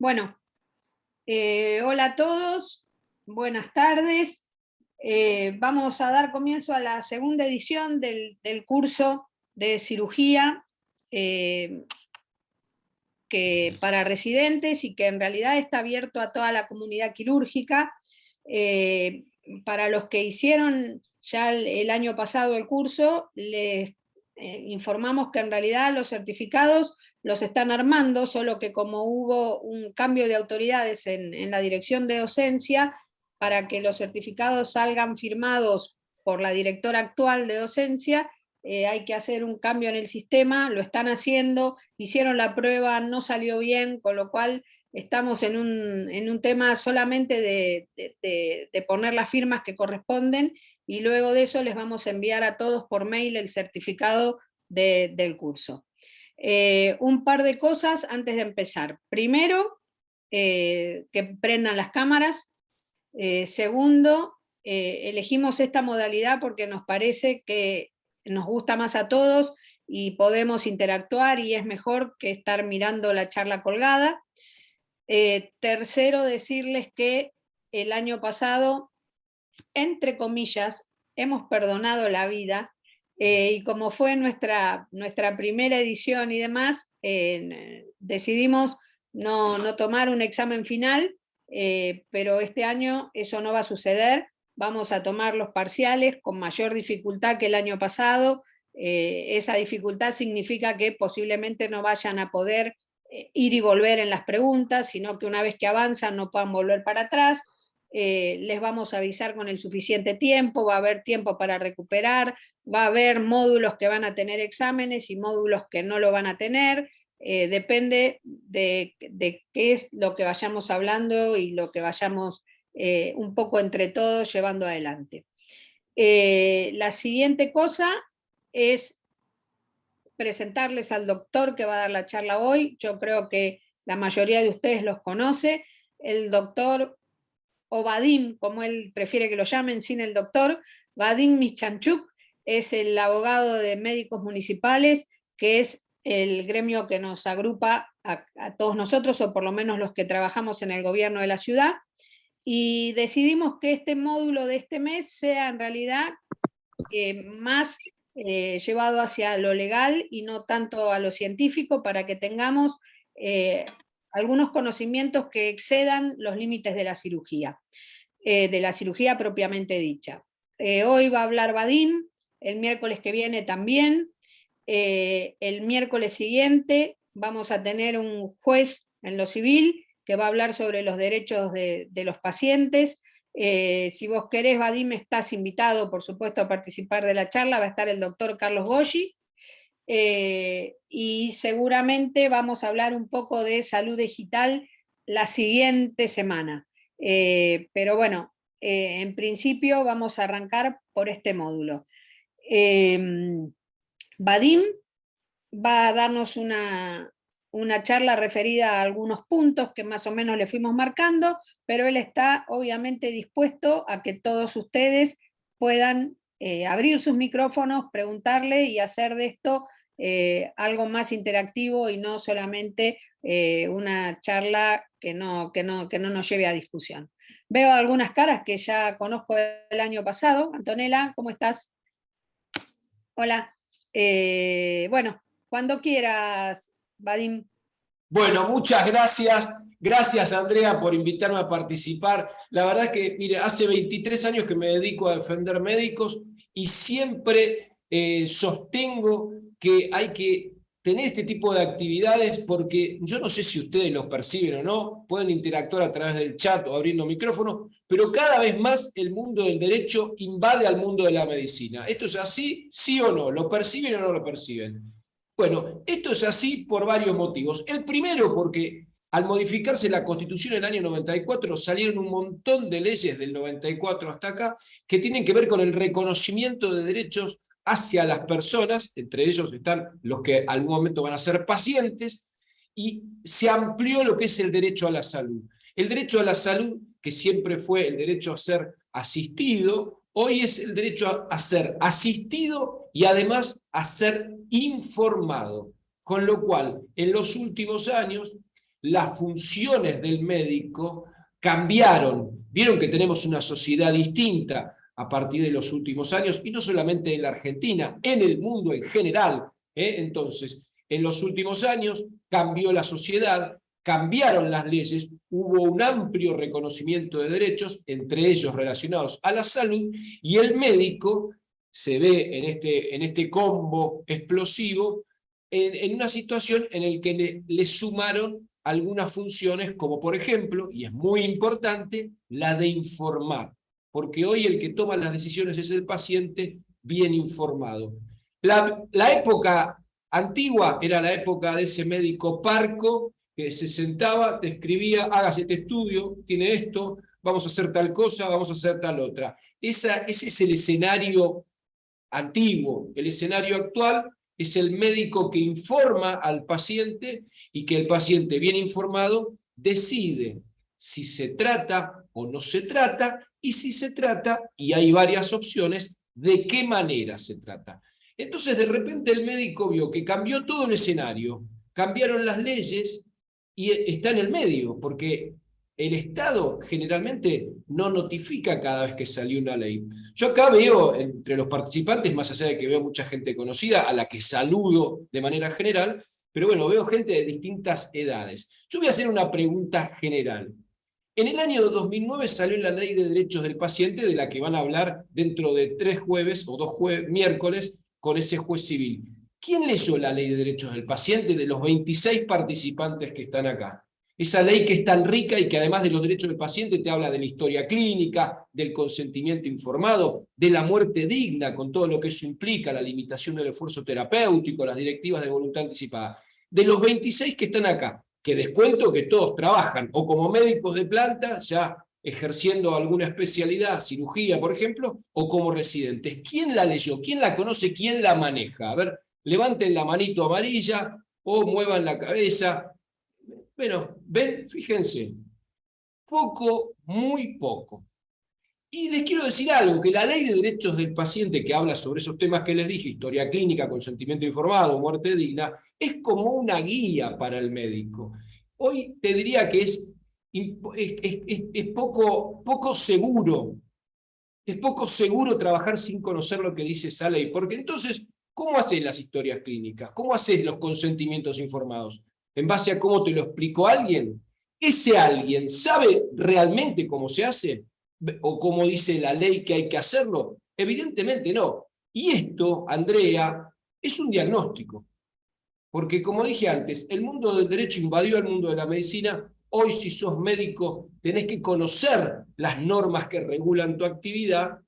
Bueno, hola a todos, buenas tardes. Vamos a dar comienzo a la segunda edición del curso de cirugía para residentes y que en realidad está abierto a toda la comunidad quirúrgica. Para los que hicieron ya el año pasado el curso, les informamos que en realidad los certificados los están armando, solo que como hubo un cambio de autoridades en la dirección de docencia, para que los certificados salgan firmados por la directora actual de docencia, hay que hacer un cambio en el sistema, lo están haciendo, hicieron la prueba, no salió bien, con lo cual estamos en un tema solamente de poner las firmas que corresponden, y luego de eso les vamos a enviar a todos por mail el certificado del curso. Un par de cosas antes de empezar. Primero, que prendan las cámaras. Segundo, elegimos esta modalidad porque nos parece que nos gusta más a todos y podemos interactuar y es mejor que estar mirando la charla colgada. Tercero, decirles que el año pasado, entre comillas, hemos perdonado la vida, y como fue nuestra primera edición y demás, decidimos no tomar un examen final, pero este año eso no va a suceder. Vamos a tomar los parciales con mayor dificultad que el año pasado. Esa dificultad significa que posiblemente no vayan a poder ir y volver en las preguntas, sino que una vez que avanzan no puedan volver para atrás. Les vamos a avisar con el suficiente tiempo, va a haber tiempo para recuperar, va a haber módulos que van a tener exámenes y módulos que no lo van a tener. Depende de qué es lo que vayamos hablando y lo que vayamos un poco entre todos llevando adelante. La siguiente cosa es presentarles al doctor que va a dar la charla hoy. Yo creo que la mayoría de ustedes los conoce. El doctor, o Vadim, como él prefiere que lo llamen, sin el doctor, Vadim Michanchuk, es el abogado de médicos municipales, que es el gremio que nos agrupa a todos nosotros, o por lo menos los que trabajamos en el gobierno de la ciudad, y decidimos que este módulo de este mes sea en realidad más llevado hacia lo legal y no tanto a lo científico, para que tengamos algunos conocimientos que excedan los límites de la cirugía propiamente dicha. Hoy va a hablar Vadim, el miércoles que viene también. El miércoles siguiente vamos a tener un juez en lo civil que va a hablar sobre los derechos de los pacientes. Si vos querés, Vadim, estás invitado, por supuesto, a participar de la charla. Va a estar el doctor Carlos Goggi. Y seguramente vamos a hablar un poco de salud digital la siguiente semana. Pero bueno, en principio vamos a arrancar por este módulo. Vadim va a darnos una charla referida a algunos puntos que más o menos le fuimos marcando, pero él está obviamente dispuesto a que todos ustedes puedan abrir sus micrófonos, preguntarle y hacer de esto algo más interactivo y no solamente una charla que no nos lleve a discusión. Veo algunas caras que ya conozco del año pasado. Antonella, ¿cómo estás? Hola. Bueno, cuando quieras, Vadim. Bueno, muchas gracias. Gracias, Andrea, por invitarme a participar. La verdad que, mire, hace 23 años que me dedico a defender médicos y siempre sostengo que hay que tener este tipo de actividades porque yo no sé si ustedes los perciben o no, pueden interactuar a través del chat o abriendo micrófonos, pero cada vez más el mundo del derecho invade al mundo de la medicina. ¿Esto es así? ¿Sí o no? ¿Lo perciben o no lo perciben? Bueno, esto es así por varios motivos. El primero, porque al modificarse la Constitución en el año 94, salieron un montón de leyes del 94 hasta acá que tienen que ver con el reconocimiento de derechos hacia las personas, entre ellos están los que en algún momento van a ser pacientes, y se amplió lo que es el derecho a la salud. El derecho a la salud, que siempre fue el derecho a ser asistido, hoy es el derecho a ser asistido y además a ser informado. Con lo cual, en los últimos años, las funciones del médico cambiaron. Vieron que tenemos una sociedad distinta a partir de los últimos años, y no solamente en la Argentina, en el mundo en general. Entonces, en los últimos años cambió la sociedad, cambiaron las leyes, hubo un amplio reconocimiento de derechos, entre ellos relacionados a la salud, y el médico se ve en este combo explosivo en una situación en la que le sumaron algunas funciones, como por ejemplo, y es muy importante, la de informar, porque hoy el que toma las decisiones es el paciente bien informado. La época antigua era la época de ese médico parco que se sentaba, te escribía, hágase este estudio, tiene esto, vamos a hacer tal cosa, vamos a hacer tal otra. Ese es el escenario antiguo. El escenario actual es el médico que informa al paciente y que el paciente bien informado decide si se trata o no se trata, y si se trata, y hay varias opciones, de qué manera se trata. Entonces de repente el médico vio que cambió todo el escenario, cambiaron las leyes y está en el medio, porque el Estado generalmente no notifica cada vez que salió una ley. Yo acá veo entre los participantes, más allá de que veo mucha gente conocida, a la que saludo de manera general, pero bueno, veo gente de distintas edades. Yo voy a hacer una pregunta general. En el año 2009 salió la Ley de Derechos del Paciente, de la que van a hablar dentro de 3 jueves o 2 miércoles con ese juez civil. ¿Quién leyó la Ley de Derechos del Paciente de los 26 participantes que están acá? Esa ley que es tan rica y que además de los derechos del paciente te habla de la historia clínica, del consentimiento informado, de la muerte digna, con todo lo que eso implica, la limitación del esfuerzo terapéutico, las directivas de voluntad anticipada. De los 26 que están acá, que descuento que todos trabajan, o como médicos de planta, ya ejerciendo alguna especialidad, cirugía, por ejemplo, o como residentes. ¿Quién la leyó? ¿Quién la conoce? ¿Quién la maneja? A ver, levanten la manito amarilla o muevan la cabeza. Bueno, ven, fíjense, poco, muy poco. Y les quiero decir algo, que la Ley de Derechos del Paciente, que habla sobre esos temas que les dije, historia clínica, consentimiento informado, muerte digna, es como una guía para el médico. Hoy te diría que es poco seguro, es poco seguro trabajar sin conocer lo que dice esa ley, porque entonces, ¿cómo haces las historias clínicas? ¿Cómo haces los consentimientos informados? ¿En base a cómo te lo explicó alguien? ¿Ese alguien sabe realmente cómo se hace? ¿O cómo dice la ley que hay que hacerlo? Evidentemente no. Y esto, Andrea, es un diagnóstico. Porque como dije antes, el mundo del derecho invadió el mundo de la medicina. Hoy, si sos médico, tenés que conocer las normas que regulan tu actividad,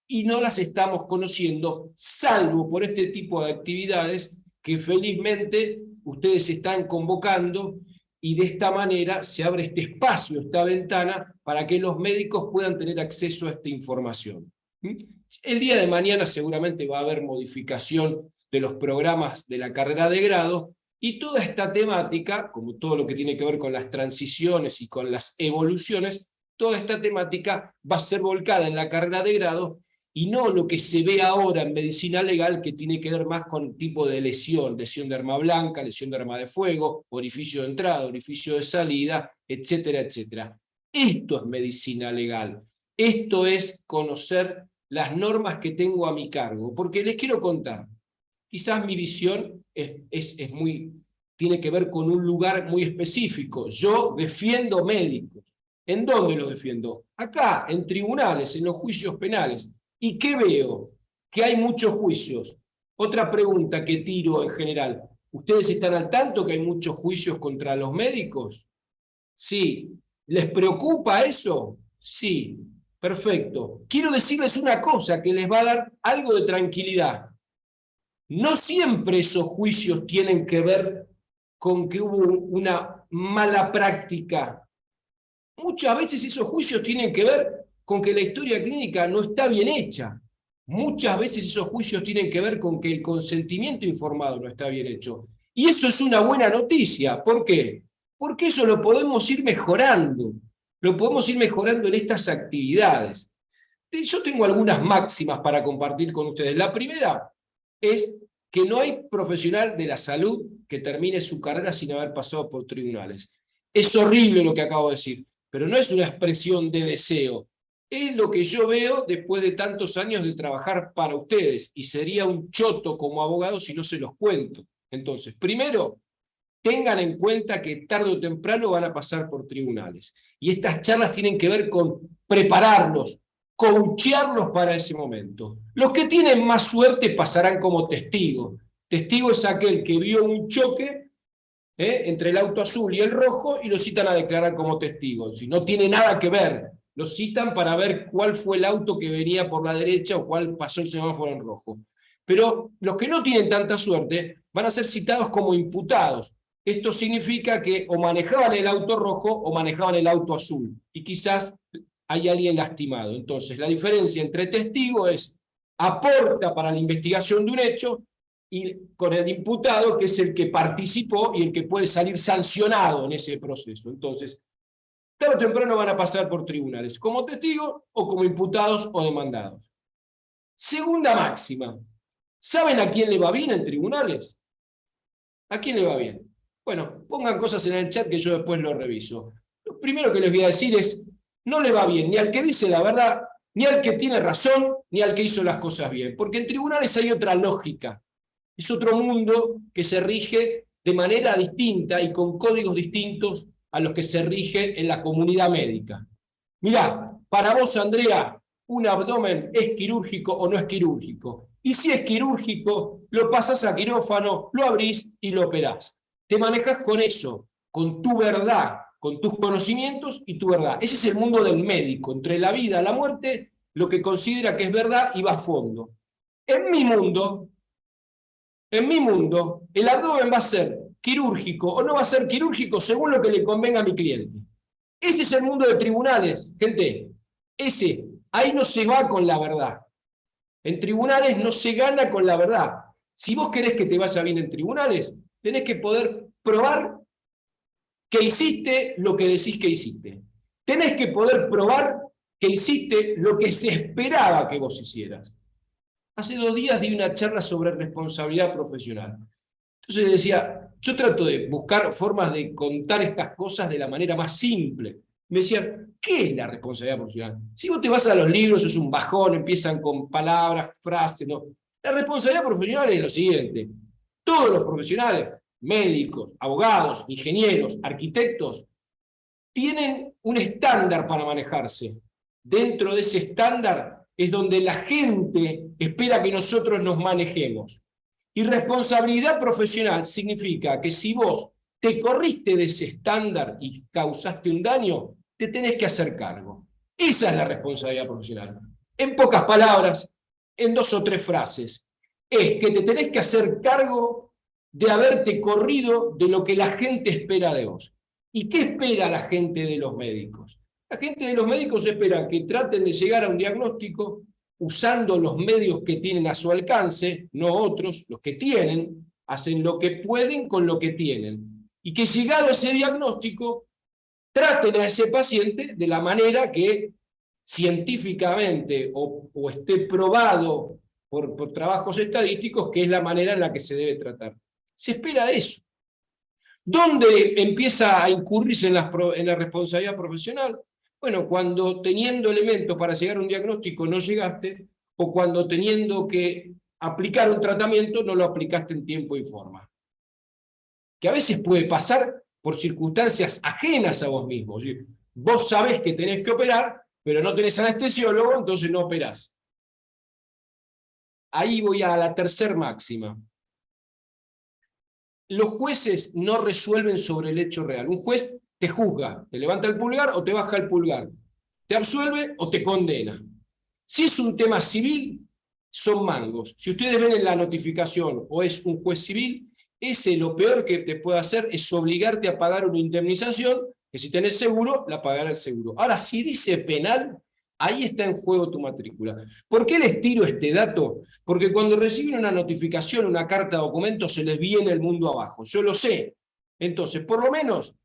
y no las estamos conociendo, salvo por este tipo de actividades que felizmente ustedes están convocando, y de esta manera se abre este espacio, esta ventana, para que los médicos puedan tener acceso a esta información. El día de mañana seguramente va a haber modificación de los programas de la carrera de grado, y toda esta temática, como todo lo que tiene que ver con las transiciones y con las evoluciones, toda esta temática va a ser volcada en la carrera de grado, y no lo que se ve ahora en medicina legal, que tiene que ver más con tipo de lesión de arma blanca, lesión de arma de fuego, orificio de entrada, orificio de salida, etcétera, etcétera. Esto es medicina legal. Esto es conocer las normas que tengo a mi cargo, porque les quiero contar, quizás mi visión tiene que ver con un lugar muy específico. Yo defiendo médicos. ¿En dónde los defiendo? Acá, en tribunales, en los juicios penales. ¿Y qué veo? Que hay muchos juicios. Otra pregunta que tiro en general. ¿Ustedes están al tanto que hay muchos juicios contra los médicos? Sí. ¿Les preocupa eso? Sí. Perfecto. Quiero decirles una cosa que les va a dar algo de tranquilidad. No siempre esos juicios tienen que ver con que hubo una mala práctica. Muchas veces esos juicios tienen que ver con que la historia clínica no está bien hecha. Muchas veces esos juicios tienen que ver con que el consentimiento informado no está bien hecho. Y eso es una buena noticia. ¿Por qué? Porque eso lo podemos ir mejorando. Lo podemos ir mejorando en estas actividades. Yo tengo algunas máximas para compartir con ustedes. La primera es que no hay profesional de la salud que termine su carrera sin haber pasado por tribunales. Es horrible lo que acabo de decir, pero no es una expresión de deseo. Es lo que yo veo después de tantos años de trabajar para ustedes, y sería un choto como abogado si no se los cuento. Entonces, primero, tengan en cuenta que tarde o temprano van a pasar por tribunales. Y estas charlas tienen que ver con prepararlos, coachearlos para ese momento. Los que tienen más suerte pasarán como testigos. Testigo es aquel que vio un choque entre el auto azul y el rojo y lo citan a declarar como testigo. Si no tiene nada que ver, lo citan para ver cuál fue el auto que venía por la derecha o cuál pasó el semáforo en rojo. Pero los que no tienen tanta suerte van a ser citados como imputados. Esto significa que o manejaban el auto rojo o manejaban el auto azul, y quizás hay alguien lastimado. Entonces, la diferencia entre testigo es aporta para la investigación de un hecho, y con el imputado, que es el que participó y el que puede salir sancionado en ese proceso. Entonces, tarde o temprano van a pasar por tribunales, como testigos o como imputados o demandados. Segunda máxima. ¿Saben a quién le va bien en tribunales? ¿A quién le va bien? Bueno, pongan cosas en el chat que yo después lo reviso. Lo primero que les voy a decir es, no le va bien ni al que dice la verdad, ni al que tiene razón, ni al que hizo las cosas bien. Porque en tribunales hay otra lógica. Es otro mundo que se rige de manera distinta y con códigos distintos a los que se rige en la comunidad médica. Mirá, para vos, Andrea, un abdomen es quirúrgico o no es quirúrgico. Y si es quirúrgico, lo pasás a quirófano, lo abrís y lo operás. Te manejás con eso, con tu verdad, con tus conocimientos y tu verdad. Ese es el mundo del médico, entre la vida y la muerte, lo que considera que es verdad y va a fondo. En mi mundo, el abdomen va a ser quirúrgico o no va a ser quirúrgico según lo que le convenga a mi cliente. Ese es el mundo de tribunales, gente. Ahí no se va con la verdad. En tribunales no se gana con la verdad. Si vos querés que te vaya bien en tribunales, tenés que poder probar que hiciste lo que decís que hiciste. Tenés que poder probar que hiciste lo que se esperaba que vos hicieras. Hace 2 días di una charla sobre responsabilidad profesional. Entonces decía, yo trato de buscar formas de contar estas cosas de la manera más simple. Me decían, ¿qué es la responsabilidad profesional? Si vos te vas a los libros, es un bajón, empiezan con palabras, frases, ¿no? La responsabilidad profesional es lo siguiente. Todos los profesionales, médicos, abogados, ingenieros, arquitectos, tienen un estándar para manejarse. Dentro de ese estándar es donde la gente espera que nosotros nos manejemos. Y responsabilidad profesional significa que si vos te corriste de ese estándar y causaste un daño, te tenés que hacer cargo. Esa es la responsabilidad profesional. En pocas palabras, en 2 o 3 frases, es que te tenés que hacer cargo de haberte corrido de lo que la gente espera de vos. ¿Y qué espera la gente de los médicos? La gente de los médicos espera que traten de llegar a un diagnóstico usando los medios que tienen a su alcance, no otros, los que tienen, hacen lo que pueden con lo que tienen. Y que llegado a ese diagnóstico, traten a ese paciente de la manera que científicamente o esté probado por trabajos estadísticos, que es la manera en la que se debe tratar. Se espera eso. ¿Dónde empieza a incurrirse en la responsabilidad profesional? Bueno, cuando teniendo elementos para llegar a un diagnóstico no llegaste, o cuando teniendo que aplicar un tratamiento no lo aplicaste en tiempo y forma. Que a veces puede pasar por circunstancias ajenas a vos mismo. Vos sabés que tenés que operar, pero no tenés anestesiólogo, entonces no operás. Ahí voy a la tercera máxima. Los jueces no resuelven sobre el hecho real. Un juez te juzga, te levanta el pulgar o te baja el pulgar, te absuelve o te condena. Si es un tema civil, son mangos. Si ustedes ven en la notificación o es un juez civil, lo peor que te puede hacer es obligarte a pagar una indemnización, que si tenés seguro, la pagará el seguro. Ahora, si dice penal, ahí está en juego tu matrícula. ¿Por qué les tiro este dato? Porque cuando reciben una notificación, una carta de documento, se les viene el mundo abajo. Yo lo sé. Entonces, por lo menos,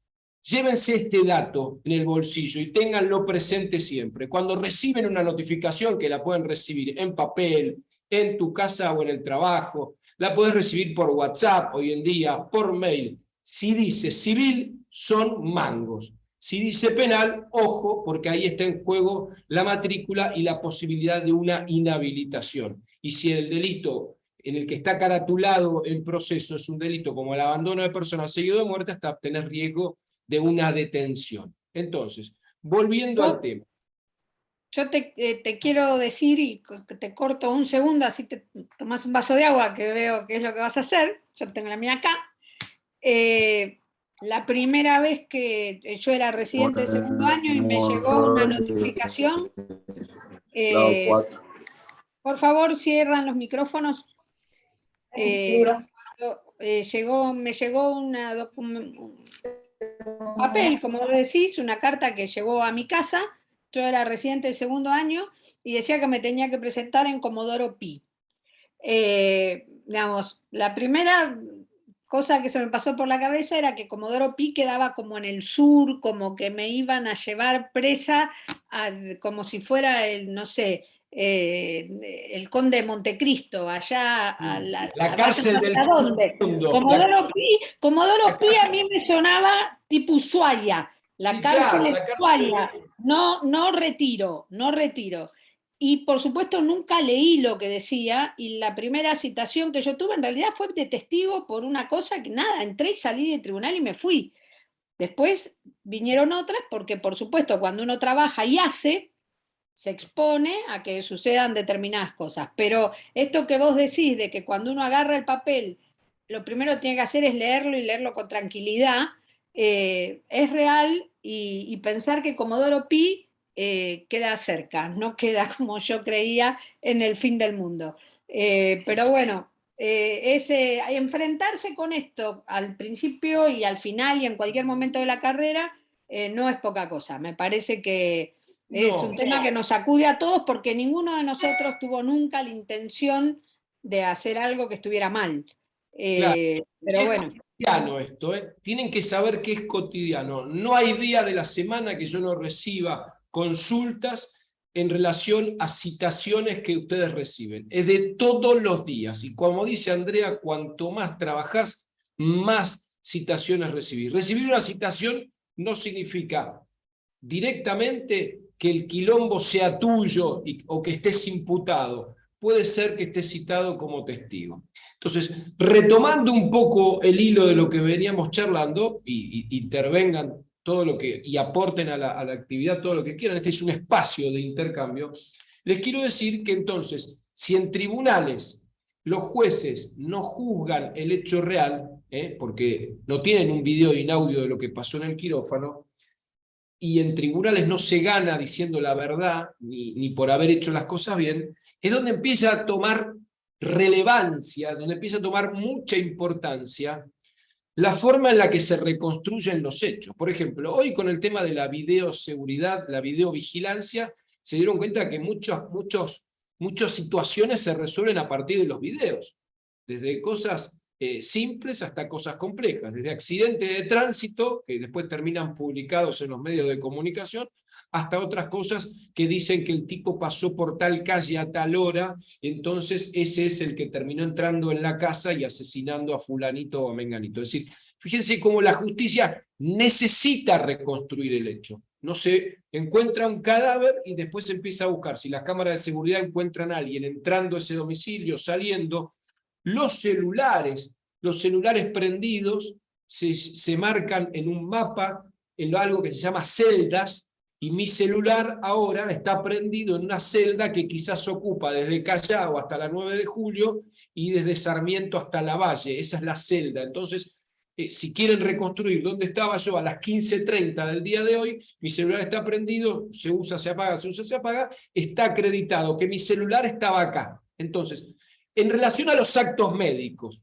llévense este dato en el bolsillo y ténganlo presente siempre. Cuando reciben una notificación, que la pueden recibir en papel, en tu casa o en el trabajo, la podés recibir por WhatsApp hoy en día, por mail. Si dice civil, son mangos. Si dice penal, ojo, porque ahí está en juego la matrícula y la posibilidad de una inhabilitación. Y si el delito en el que está caratulado el proceso es un delito como el abandono de personas seguido de muerte, hasta tener riesgo de una detención. Entonces, volviendo al tema. Yo te quiero decir, y te corto un segundo, así te tomás un vaso de agua, que veo que es lo que vas a hacer. Yo tengo la mía acá. La primera vez que yo era residente del segundo año y me llegó una notificación, por favor cierran los micrófonos. Me llegó un papel, como vos decís, una carta que llegó a mi casa. Yo era residente del segundo año y decía que me tenía que presentar en Comodoro Pi. Digamos, la primera cosa que se me pasó por la cabeza era que Comodoro Pi quedaba como en el sur, como que me iban a llevar presa, como si fuera el, no sé, el Conde de Montecristo, allá a la cárcel del mundo. Comodoro Pi a mí me sonaba tipo Ushuaia, la cárcel de Ushuaia, no Retiro. Y por supuesto nunca leí lo que decía, y la primera citación que yo tuve en realidad fue de testigo por una cosa que nada, entré y salí del tribunal y me fui. Después vinieron otras porque por supuesto cuando uno trabaja y hace, se expone a que sucedan determinadas cosas. Pero esto que vos decís de que cuando uno agarra el papel, lo primero que tiene que hacer es leerlo y leerlo con tranquilidad, es real, y pensar que Comodoro Pi queda cerca, no queda como yo creía en el fin del mundo. Pero bueno, enfrentarse con esto al principio y al final y en cualquier momento de la carrera no es poca cosa. Me parece que es un tema que nos sacude a todos porque ninguno de nosotros tuvo nunca la intención de hacer algo que estuviera mal. Pero bueno. Cotidiano esto, tienen que saber que es cotidiano. No hay día de la semana que yo no reciba consultas en relación a citaciones que ustedes reciben. Es de todos los días. Y como dice Andrea, cuanto más trabajás, más citaciones recibís. Recibir una citación no significa directamente que el quilombo sea tuyo o que estés imputado. Puede ser que estés citado como testigo. Entonces, retomando un poco el hilo de lo que veníamos charlando, y intervengan todo lo que, y aporten a la actividad todo lo que quieran, este es un espacio de intercambio, les quiero decir que entonces, si en tribunales los jueces no juzgan el hecho real, porque no tienen un video y un audio de lo que pasó en el quirófano, y en tribunales no se gana diciendo la verdad, ni por haber hecho las cosas bien, es donde empieza a tomar relevancia, donde empieza a tomar mucha importancia la forma en la que se reconstruyen los hechos. Por ejemplo, hoy con el tema de la videoseguridad, la videovigilancia, se dieron cuenta que muchas situaciones se resuelven a partir de los videos, desde cosas simples hasta cosas complejas, desde accidentes de tránsito, que después terminan publicados en los medios de comunicación, hasta otras cosas que dicen que el tipo pasó por tal calle a tal hora, entonces ese es el que terminó entrando en la casa y asesinando a fulanito o a menganito. Es decir, fíjense cómo la justicia necesita reconstruir el hecho. No se encuentra un cadáver y después se empieza a buscar. Si las cámaras de seguridad encuentran a alguien entrando a ese domicilio, saliendo, los celulares prendidos se marcan en un mapa, en algo que se llama celdas, y mi celular ahora está prendido en una celda que quizás ocupa desde Callao hasta la 9 de julio y desde Sarmiento hasta Lavalle. Esa es la celda. Entonces, si quieren reconstruir dónde estaba yo a las 15:30 del día de hoy, mi celular está prendido, se usa, se apaga, se usa, se apaga, está acreditado que mi celular estaba acá. Entonces, en relación a los actos médicos,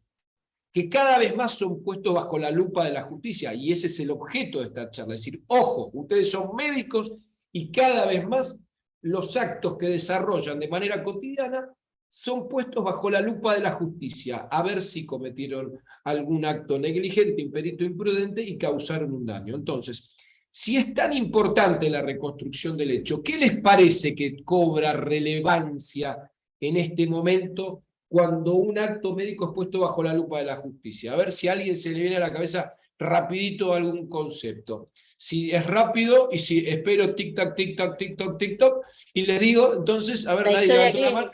que cada vez más son puestos bajo la lupa de la justicia, y ese es el objeto de esta charla, es decir, ojo, ustedes son médicos y cada vez más los actos que desarrollan de manera cotidiana son puestos bajo la lupa de la justicia, a ver si cometieron algún acto negligente, imperito, imprudente y causaron un daño. Entonces, si es tan importante la reconstrucción del hecho, ¿qué les parece que cobra relevancia en este momento cuando un acto médico es puesto bajo la lupa de la justicia? A ver si a alguien se le viene a la cabeza rapidito algún concepto. Si es rápido y si espero tic-tac, tic-tac, tic-tac, tic-tac, y les digo, entonces, a ver, nadie levantó la mano.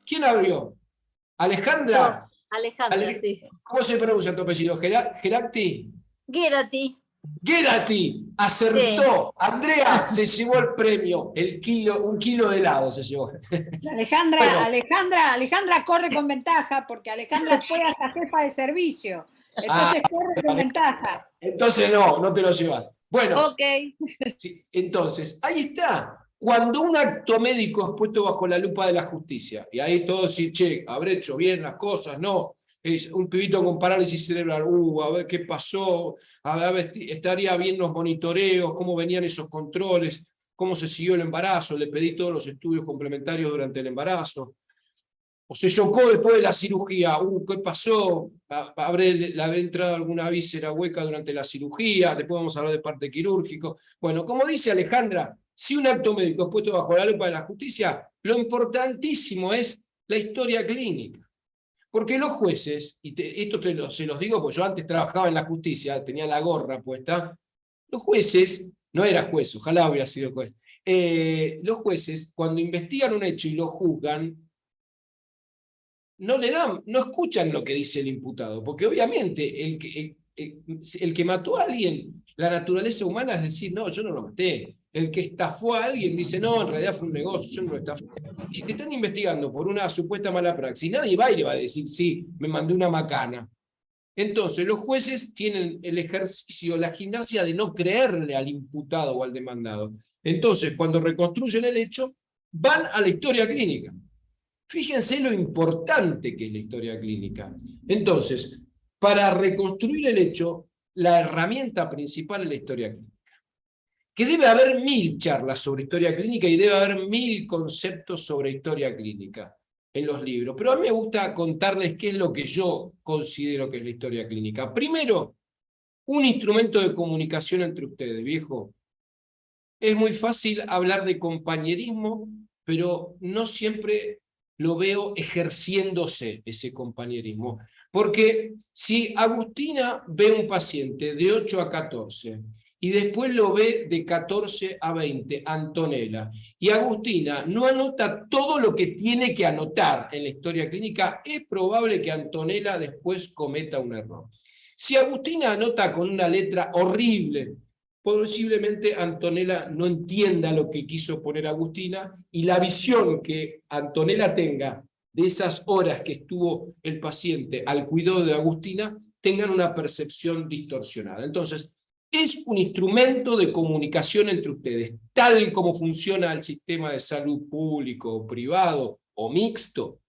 ¿Quién abrió? ¿Alejandra? Yo, Alejandra, sí. ¿Cómo se pronuncia tu apellido? ¿Gerati? Gerati. Gerati, acertó. Sí. Andrea se llevó el premio, un kilo de helado se llevó. Alejandra, bueno. Alejandra corre con ventaja, porque Alejandra fue hasta jefa de servicio. Entonces corre con ventaja. Entonces no te lo llevas. Bueno, okay. Sí, entonces, ahí está. Cuando un acto médico es puesto bajo la lupa de la justicia, y ahí todos dicen, che, ¿habré hecho bien las cosas? No. Es un pibito con parálisis cerebral, a ver qué pasó, a ver, estaría bien los monitoreos, cómo venían esos controles, cómo se siguió el embarazo, le pedí todos los estudios complementarios durante el embarazo. O se chocó después de la cirugía, ¿qué pasó? ¿Habré entrado alguna víscera hueca durante la cirugía? Después vamos a hablar de parte quirúrgico. Bueno, como dice Alejandra, si un acto médico es puesto bajo la lupa de la justicia, lo importantísimo es la historia clínica. Porque los jueces, y esto se los digo porque yo antes trabajaba en la justicia, tenía la gorra puesta, los jueces, no era juez, ojalá hubiera sido juez, los jueces cuando investigan un hecho y lo juzgan, no escuchan lo que dice el imputado, porque obviamente el que mató a alguien, la naturaleza humana es decir, no, yo no lo maté. El que estafó a alguien dice, no, en realidad fue un negocio, yo no lo estafé. Y si te están investigando por una supuesta mala praxis, nadie va y le va a decir, sí, me mandé una macana. Entonces, los jueces tienen el ejercicio, la gimnasia de no creerle al imputado o al demandado. Entonces, cuando reconstruyen el hecho, van a la historia clínica. Fíjense lo importante que es la historia clínica. Entonces, para reconstruir el hecho, la herramienta principal es la historia clínica. Que debe haber 1000 charlas sobre historia clínica y debe haber 1000 conceptos sobre historia clínica en los libros. Pero a mí me gusta contarles qué es lo que yo considero que es la historia clínica. Primero, un instrumento de comunicación entre ustedes, viejo. Es muy fácil hablar de compañerismo, pero no siempre lo veo ejerciéndose ese compañerismo. Porque si Agustina ve un paciente de 8 a 14 y después lo ve de 14 a 20, Antonella, y Agustina no anota todo lo que tiene que anotar en la historia clínica, es probable que Antonella después cometa un error. Si Agustina anota con una letra horrible, posiblemente Antonella no entienda lo que quiso poner Agustina y la visión que Antonella tenga de esas horas que estuvo el paciente al cuidado de Agustina tengan una percepción distorsionada. Entonces, es un instrumento de comunicación entre ustedes, tal como funciona el sistema de salud público, privado o mixto.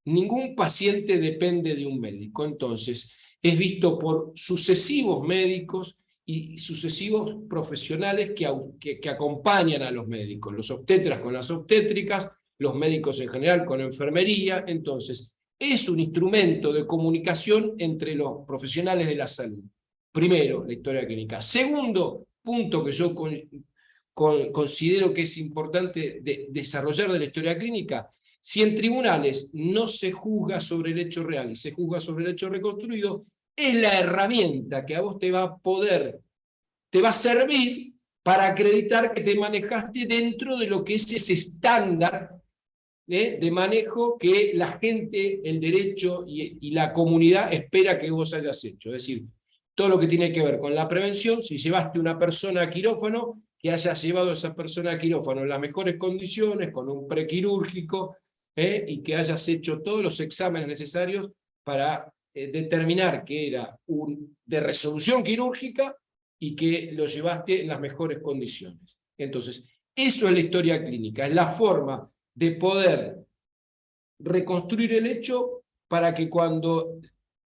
Ningún paciente depende de un médico, entonces es visto por sucesivos médicos y sucesivos profesionales que acompañan a los médicos, los obstetras con las obstétricas, los médicos en general con enfermería. Entonces, es un instrumento de comunicación entre los profesionales de la salud. Primero, la historia clínica. Segundo punto que yo considero que es importante desarrollar de la historia clínica: si en tribunales no se juzga sobre el hecho real y se juzga sobre el hecho reconstruido, es la herramienta que a vos te va a servir para acreditar que te manejaste dentro de lo que es ese estándar de manejo que la gente, el derecho y la comunidad espera que vos hayas hecho. Es decir, todo lo que tiene que ver con la prevención, si llevaste una persona a quirófano, que hayas llevado a esa persona a quirófano en las mejores condiciones, con un prequirúrgico, y que hayas hecho todos los exámenes necesarios para determinar que era de resolución quirúrgica y que lo llevaste en las mejores condiciones. Entonces, eso es la historia clínica, es la forma de poder reconstruir el hecho para que cuando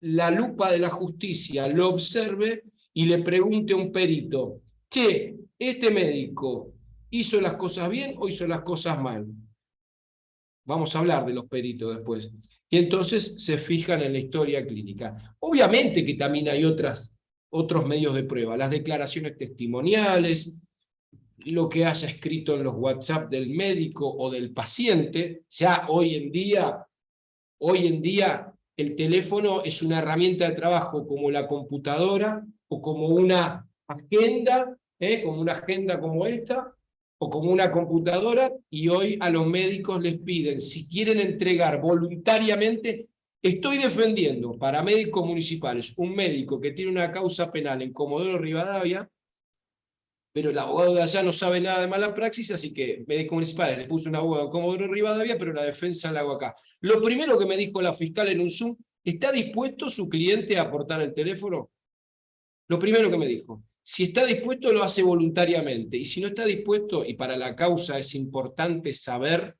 la lupa de la justicia lo observe y le pregunte a un perito, che, ¿este médico hizo las cosas bien o hizo las cosas mal? Vamos a hablar de los peritos después. Y entonces se fijan en la historia clínica. Obviamente que también hay otros medios de prueba, las declaraciones testimoniales, lo que haya escrito en los WhatsApp del médico o del paciente. Ya hoy en día el teléfono es una herramienta de trabajo como la computadora, o como una agenda, como una agenda como esta, o como una computadora, y hoy a los médicos les piden, si quieren entregar voluntariamente. Estoy defendiendo para médicos municipales un médico que tiene una causa penal en Comodoro Rivadavia, pero el abogado de allá no sabe nada de mala praxis, así que médico municipal le puso un abogado en Comodoro Rivadavia, pero la defensa la hago acá. Lo primero que me dijo la fiscal en un Zoom: ¿está dispuesto su cliente a aportar el teléfono? Lo primero que me dijo. Si está dispuesto, lo hace voluntariamente. Y si no está dispuesto, y para la causa es importante saber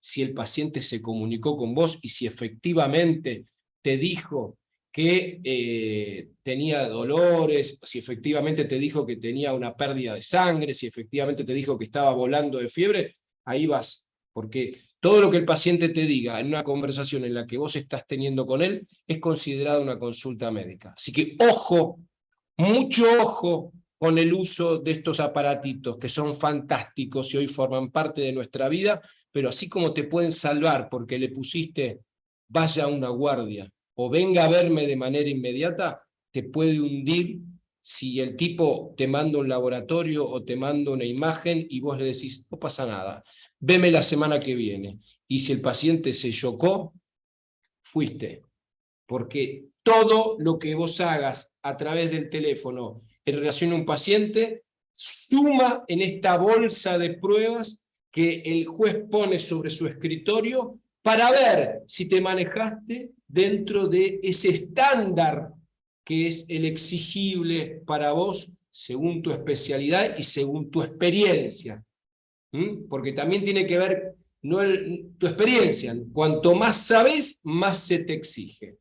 si el paciente se comunicó con vos y si efectivamente te dijo que tenía dolores, si efectivamente te dijo que tenía una pérdida de sangre, si efectivamente te dijo que estaba volando de fiebre, ahí vas. Porque todo lo que el paciente te diga en una conversación en la que vos estás teniendo con él es considerado una consulta médica. Así que ojo, mucho ojo con el uso de estos aparatitos que son fantásticos y hoy forman parte de nuestra vida, pero así como te pueden salvar porque le pusiste vaya a una guardia o venga a verme de manera inmediata, te puede hundir si el tipo te manda un laboratorio o te manda una imagen y vos le decís, no pasa nada, veme la semana que viene. Y si el paciente se chocó, fuiste. Porque todo lo que vos hagas a través del teléfono en relación a un paciente suma en esta bolsa de pruebas que el juez pone sobre su escritorio para ver si te manejaste dentro de ese estándar que es el exigible para vos según tu especialidad y según tu experiencia. Porque también tiene que ver tu experiencia. Cuanto más sabes, más se te exige.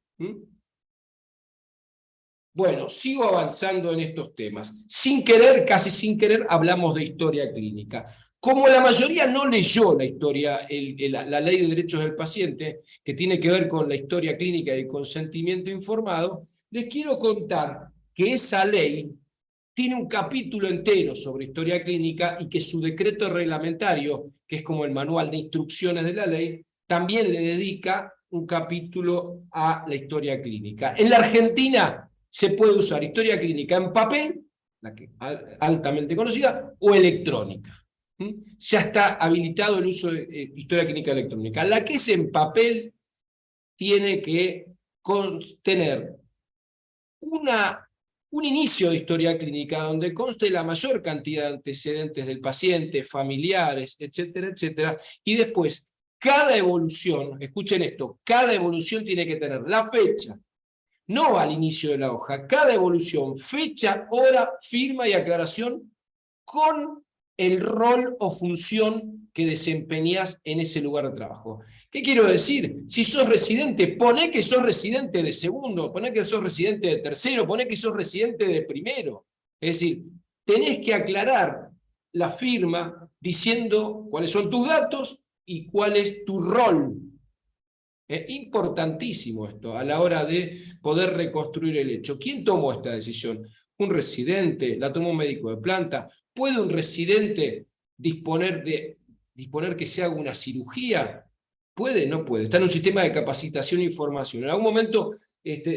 Bueno, sigo avanzando en estos temas. Sin querer, casi sin querer, hablamos de historia clínica. Como la mayoría no leyó la historia, la Ley de Derechos del Paciente, que tiene que ver con la historia clínica y el consentimiento informado, les quiero contar que esa ley tiene un capítulo entero sobre historia clínica y que su decreto reglamentario, que es como el manual de instrucciones de la ley, también le dedica un capítulo a la historia clínica. En la Argentina se puede usar historia clínica en papel, la que altamente conocida, o electrónica. Ya está habilitado el uso de historia clínica electrónica. La que es en papel tiene que tener un inicio de historia clínica donde conste la mayor cantidad de antecedentes del paciente, familiares, etcétera, etcétera, y después cada evolución, escuchen esto, cada evolución tiene que tener la fecha, no al inicio de la hoja, cada evolución, fecha, hora, firma y aclaración con el rol o función que desempeñas en ese lugar de trabajo. ¿Qué quiero decir? Si sos residente, poné que sos residente de segundo, poné que sos residente de tercero, poné que sos residente de primero. Es decir, tenés que aclarar la firma diciendo cuáles son tus datos y cuál es tu rol. Es importantísimo esto a la hora de poder reconstruir el hecho. ¿Quién tomó esta decisión? ¿Un residente? ¿La tomó un médico de planta? ¿Puede un residente disponer que se haga una cirugía? ¿Puede? No puede. Está en un sistema de capacitación e información. En algún momento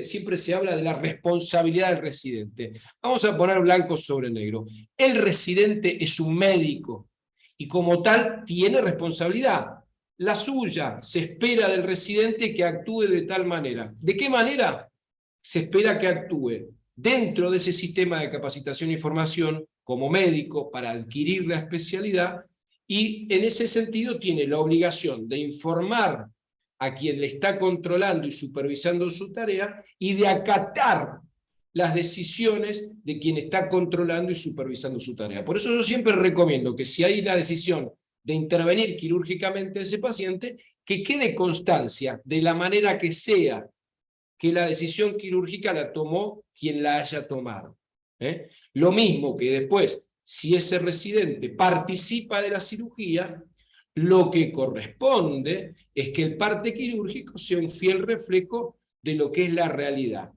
siempre se habla de la responsabilidad del residente. Vamos a poner blanco sobre negro. El residente es un médico y como tal tiene responsabilidad. La suya, se espera del residente que actúe de tal manera. ¿De qué manera? Se espera que actúe dentro de ese sistema de capacitación e información como médico para adquirir la especialidad y en ese sentido tiene la obligación de informar a quien le está controlando y supervisando su tarea y de acatar las decisiones de quien está controlando y supervisando su tarea. Por eso yo siempre recomiendo que si hay la decisión de intervenir quirúrgicamente a ese paciente, que quede constancia de la manera que sea que la decisión quirúrgica la tomó quien la haya tomado. Lo mismo que después, si ese residente participa de la cirugía, lo que corresponde es que el parte quirúrgico sea un fiel reflejo de lo que es la realidad.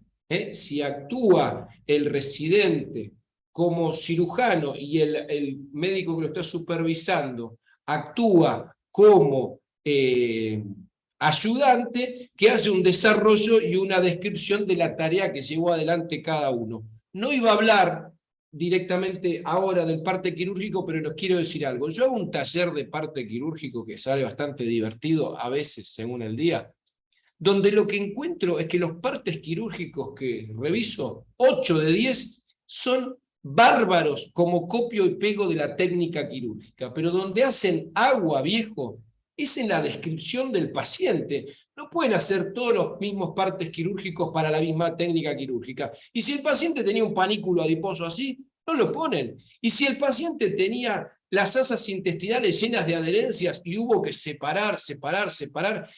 Si actúa el residente como cirujano y el médico que lo está supervisando actúa como ayudante que hace un desarrollo y una descripción de la tarea que llevó adelante cada uno. No iba a hablar directamente ahora del parte quirúrgico, pero les quiero decir algo. Yo hago un taller de parte quirúrgico que sale bastante divertido, a veces según el día, donde lo que encuentro es que los partes quirúrgicos que reviso, 8 de 10, son bárbaros como copio y pego de la técnica quirúrgica, pero donde hacen agua, viejo, es en la descripción del paciente. No pueden hacer todos los mismos partes quirúrgicos para la misma técnica quirúrgica. Y si el paciente tenía un panículo adiposo así, no lo ponen. Y si el paciente tenía las asas intestinales llenas de adherencias y hubo que separar,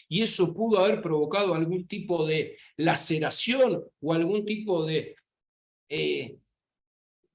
y eso pudo haber provocado algún tipo de laceración o algún tipo de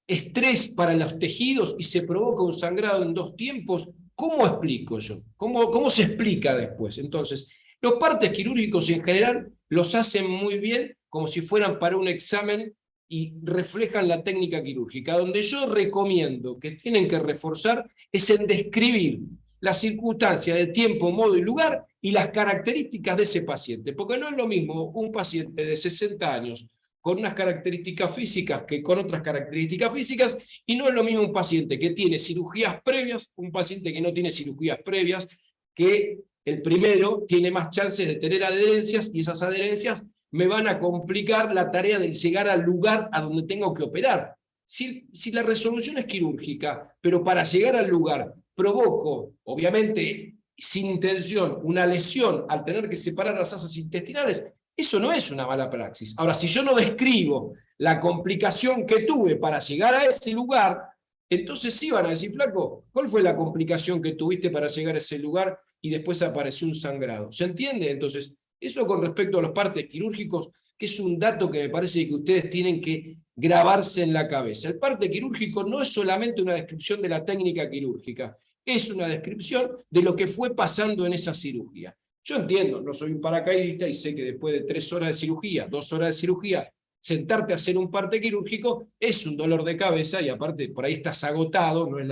estrés para los tejidos y se provoca un sangrado en 2 tiempos, ¿cómo explico yo? ¿Cómo se explica después? Entonces, los partes quirúrgicos en general los hacen muy bien como si fueran para un examen y reflejan la técnica quirúrgica. Donde yo recomiendo que tienen que reforzar es en describir las circunstancias de tiempo, modo y lugar y las características de ese paciente. Porque no es lo mismo un paciente de 60 años con unas características físicas que con otras características físicas, y no es lo mismo un paciente que tiene cirugías previas, un paciente que no tiene cirugías previas, que el primero tiene más chances de tener adherencias, y esas adherencias me van a complicar la tarea de llegar al lugar a donde tengo que operar. Si la resolución es quirúrgica, pero para llegar al lugar provoco, obviamente sin intención, una lesión al tener que separar las asas intestinales, eso no es una mala praxis. Ahora, si yo no describo la complicación que tuve para llegar a ese lugar, entonces sí van a decir, flaco, ¿cuál fue la complicación que tuviste para llegar a ese lugar y después apareció un sangrado? ¿Se entiende? Entonces, eso con respecto a los partes quirúrgicos, que es un dato que me parece que ustedes tienen que grabarse en la cabeza. El parte quirúrgico no es solamente una descripción de la técnica quirúrgica, es una descripción de lo que fue pasando en esa cirugía. Yo entiendo, no soy un paracaidista y sé que después de 3 horas de cirugía, 2 horas de cirugía, sentarte a hacer un parte quirúrgico es un dolor de cabeza y aparte por ahí estás agotado, no es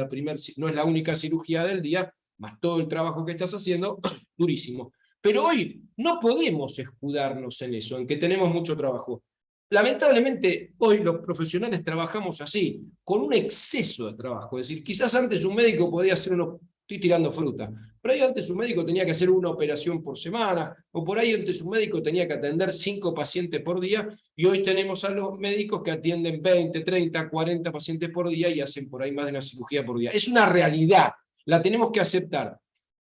la única cirugía del día, más todo el trabajo que estás haciendo, durísimo. Pero hoy no podemos escudarnos en eso, en que tenemos mucho trabajo. Lamentablemente, hoy los profesionales trabajamos así, con un exceso de trabajo. Es decir, quizás antes un médico podía hacer estoy tirando fruta, por ahí antes un médico tenía que hacer una operación por semana, o por ahí antes un médico tenía que atender 5 pacientes por día, y hoy tenemos a los médicos que atienden 20, 30, 40 pacientes por día y hacen por ahí más de una cirugía por día. Es una realidad, la tenemos que aceptar.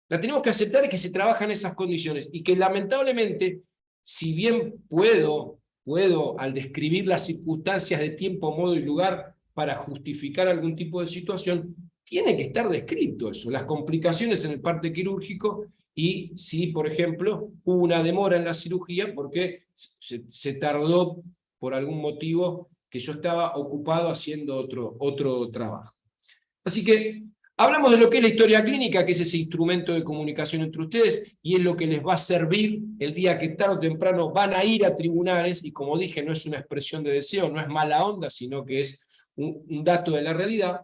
La tenemos que aceptar y que se trabaja en esas condiciones, y que lamentablemente, si bien puedo al describir las circunstancias de tiempo, modo y lugar para justificar algún tipo de situación, tiene que estar descrito eso, las complicaciones en el parte quirúrgico y si, por ejemplo, hubo una demora en la cirugía porque se tardó por algún motivo que yo estaba ocupado haciendo otro trabajo. Así que hablamos de lo que es la historia clínica, que es ese instrumento de comunicación entre ustedes, y es lo que les va a servir el día que tarde o temprano van a ir a tribunales, y como dije, no es una expresión de deseo, no es mala onda, sino que es un dato de la realidad.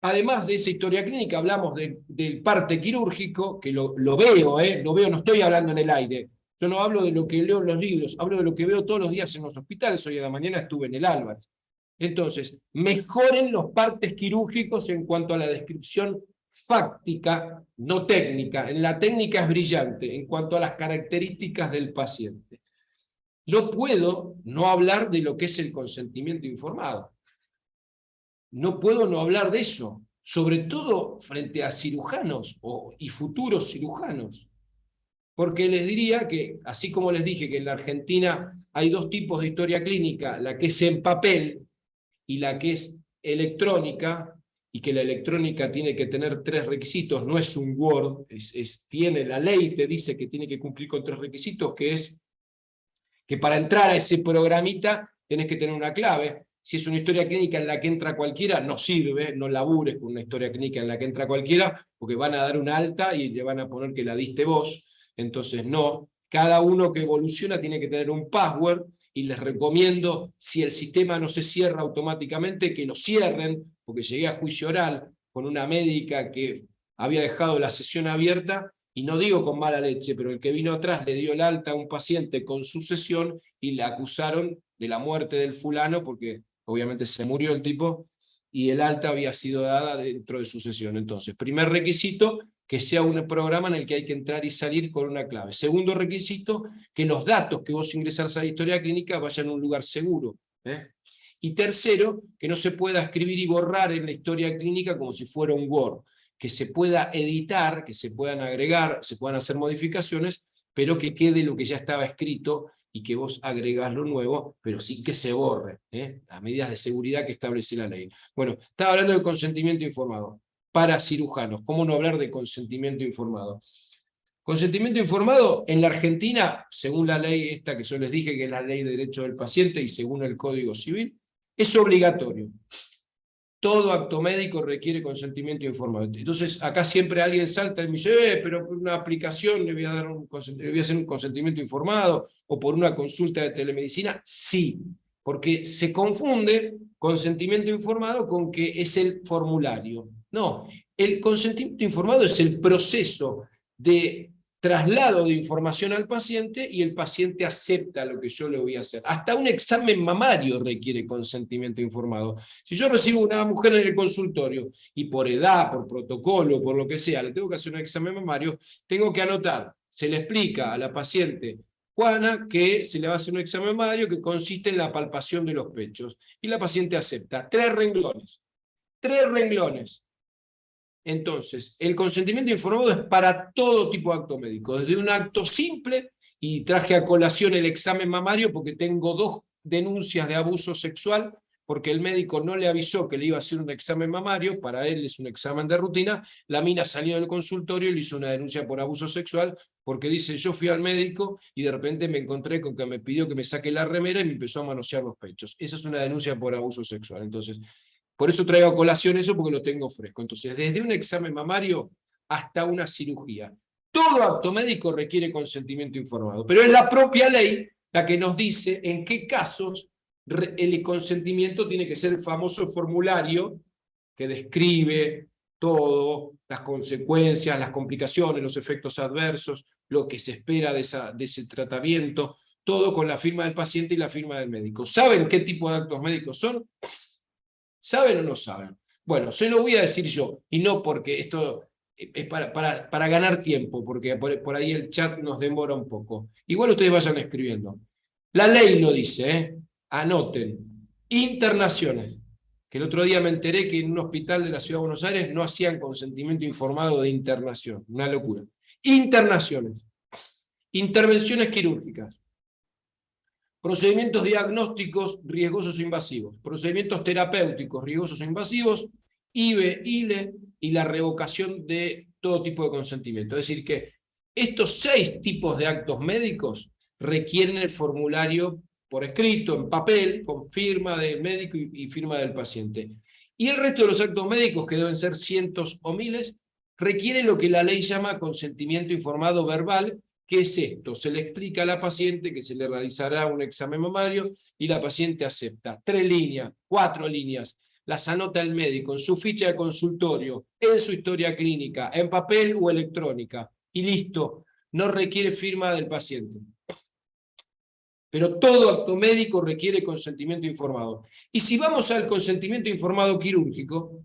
Además de esa historia clínica, hablamos del parte quirúrgico, que lo veo, no estoy hablando en el aire. Yo no hablo de lo que leo en los libros, hablo de lo que veo todos los días en los hospitales. Hoy a la mañana estuve en el Álvarez. Entonces, mejoren los partes quirúrgicos en cuanto a la descripción fáctica, no técnica. En la técnica es brillante, en cuanto a las características del paciente. No puedo no hablar de lo que es el consentimiento informado. No puedo no hablar de eso, sobre todo frente a cirujanos y futuros cirujanos. Porque les diría que, así como les dije que en la Argentina hay 2 tipos de historia clínica, la que es en papel y la que es electrónica, y que la electrónica tiene que tener 3 requisitos, no es un Word, tiene la ley, te dice que tiene que cumplir con 3 requisitos, que es que para entrar a ese programita tenés que tener una clave. Si es una historia clínica en la que entra cualquiera, no sirve, no labures con una historia clínica en la que entra cualquiera, porque van a dar una alta y le van a poner que la diste vos. Entonces, no. Cada uno que evoluciona tiene que tener un password, y les recomiendo, si el sistema no se cierra automáticamente, que lo cierren, porque llegué a juicio oral con una médica que había dejado la sesión abierta y no digo con mala leche, pero el que vino atrás le dio el alta a un paciente con sucesión y le acusaron de la muerte del fulano, porque obviamente se murió el tipo, y el alta había sido dada dentro de sucesión. Entonces, primer requisito, que sea un programa en el que hay que entrar y salir con una clave. Segundo requisito, que los datos que vos ingresás a la historia clínica vayan a un lugar seguro. Y tercero, que no se pueda escribir y borrar en la historia clínica como si fuera un Word, que se pueda editar, que se puedan agregar, se puedan hacer modificaciones, pero que quede lo que ya estaba escrito y que vos agregás lo nuevo, pero sin que se borre, las medidas de seguridad que establece la ley. Bueno, estaba hablando del consentimiento informado para cirujanos. ¿Cómo no hablar de consentimiento informado? Consentimiento informado en la Argentina, según la ley esta que yo les dije, que es la Ley de Derecho del Paciente, y según el Código Civil, es obligatorio. Todo acto médico requiere consentimiento informado. Entonces, acá siempre alguien salta y me dice, pero por una aplicación le voy a hacer un consentimiento informado, o por una consulta de telemedicina. Sí, porque se confunde consentimiento informado con que es el formulario. No, el consentimiento informado es el proceso de traslado de información al paciente y el paciente acepta lo que yo le voy a hacer. Hasta un examen mamario requiere consentimiento informado. Si yo recibo una mujer en el consultorio y por edad, por protocolo, por lo que sea, le tengo que hacer un examen mamario, tengo que anotar, se le explica a la paciente Juana que se le va a hacer un examen mamario que consiste en la palpación de los pechos. Y la paciente acepta. 3 renglones. 3 renglones. Entonces, el consentimiento informado es para todo tipo de acto médico, desde un acto simple, y traje a colación el examen mamario porque tengo 2 denuncias de abuso sexual, porque el médico no le avisó que le iba a hacer un examen mamario, para él es un examen de rutina, la mina salió del consultorio y le hizo una denuncia por abuso sexual, porque dice, yo fui al médico y de repente me encontré con que me pidió que me saque la remera y me empezó a manosear los pechos. Esa es una denuncia por abuso sexual. Entonces, por eso traigo a colación eso, porque lo tengo fresco. Entonces, desde un examen mamario hasta una cirugía, todo acto médico requiere consentimiento informado, pero es la propia ley la que nos dice en qué casos el consentimiento tiene que ser el famoso formulario que describe todo, las consecuencias, las complicaciones, los efectos adversos, lo que se espera de ese tratamiento, todo con la firma del paciente y la firma del médico. ¿Saben qué tipo de actos médicos son? ¿Saben o no saben? Bueno, se lo voy a decir yo, y no porque esto es para ganar tiempo, porque por ahí el chat nos demora un poco. Igual ustedes vayan escribiendo. La ley lo dice, anoten. Internaciones, que el otro día me enteré que en un hospital de la Ciudad de Buenos Aires no hacían consentimiento informado de internación. Una locura. Internaciones. Intervenciones quirúrgicas. Procedimientos diagnósticos riesgosos o invasivos, procedimientos terapéuticos riesgosos o invasivos, IVE, ILE y la revocación de todo tipo de consentimiento. Es decir, que estos 6 tipos de actos médicos requieren el formulario por escrito, en papel, con firma del médico y firma del paciente. Y el resto de los actos médicos, que deben ser cientos o miles, requieren lo que la ley llama consentimiento informado verbal. ¿Qué es esto? Se le explica a la paciente que se le realizará un examen mamario y la paciente acepta. 3 líneas, 4 líneas, las anota el médico en su ficha de consultorio, en su historia clínica, en papel o electrónica, y listo, no requiere firma del paciente. Pero todo acto médico requiere consentimiento informado. Y si vamos al consentimiento informado quirúrgico,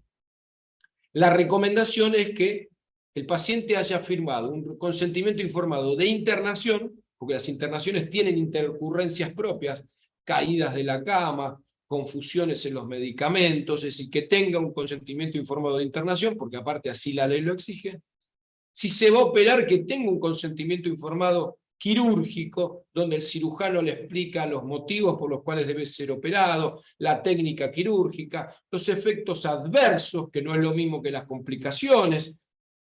la recomendación es que el paciente haya firmado un consentimiento informado de internación, porque las internaciones tienen intercurrencias propias, caídas de la cama, confusiones en los medicamentos, es decir, que tenga un consentimiento informado de internación, porque aparte así la ley lo exige. Si se va a operar, que tenga un consentimiento informado quirúrgico, donde el cirujano le explica los motivos por los cuales debe ser operado, la técnica quirúrgica, los efectos adversos, que no es lo mismo que las complicaciones,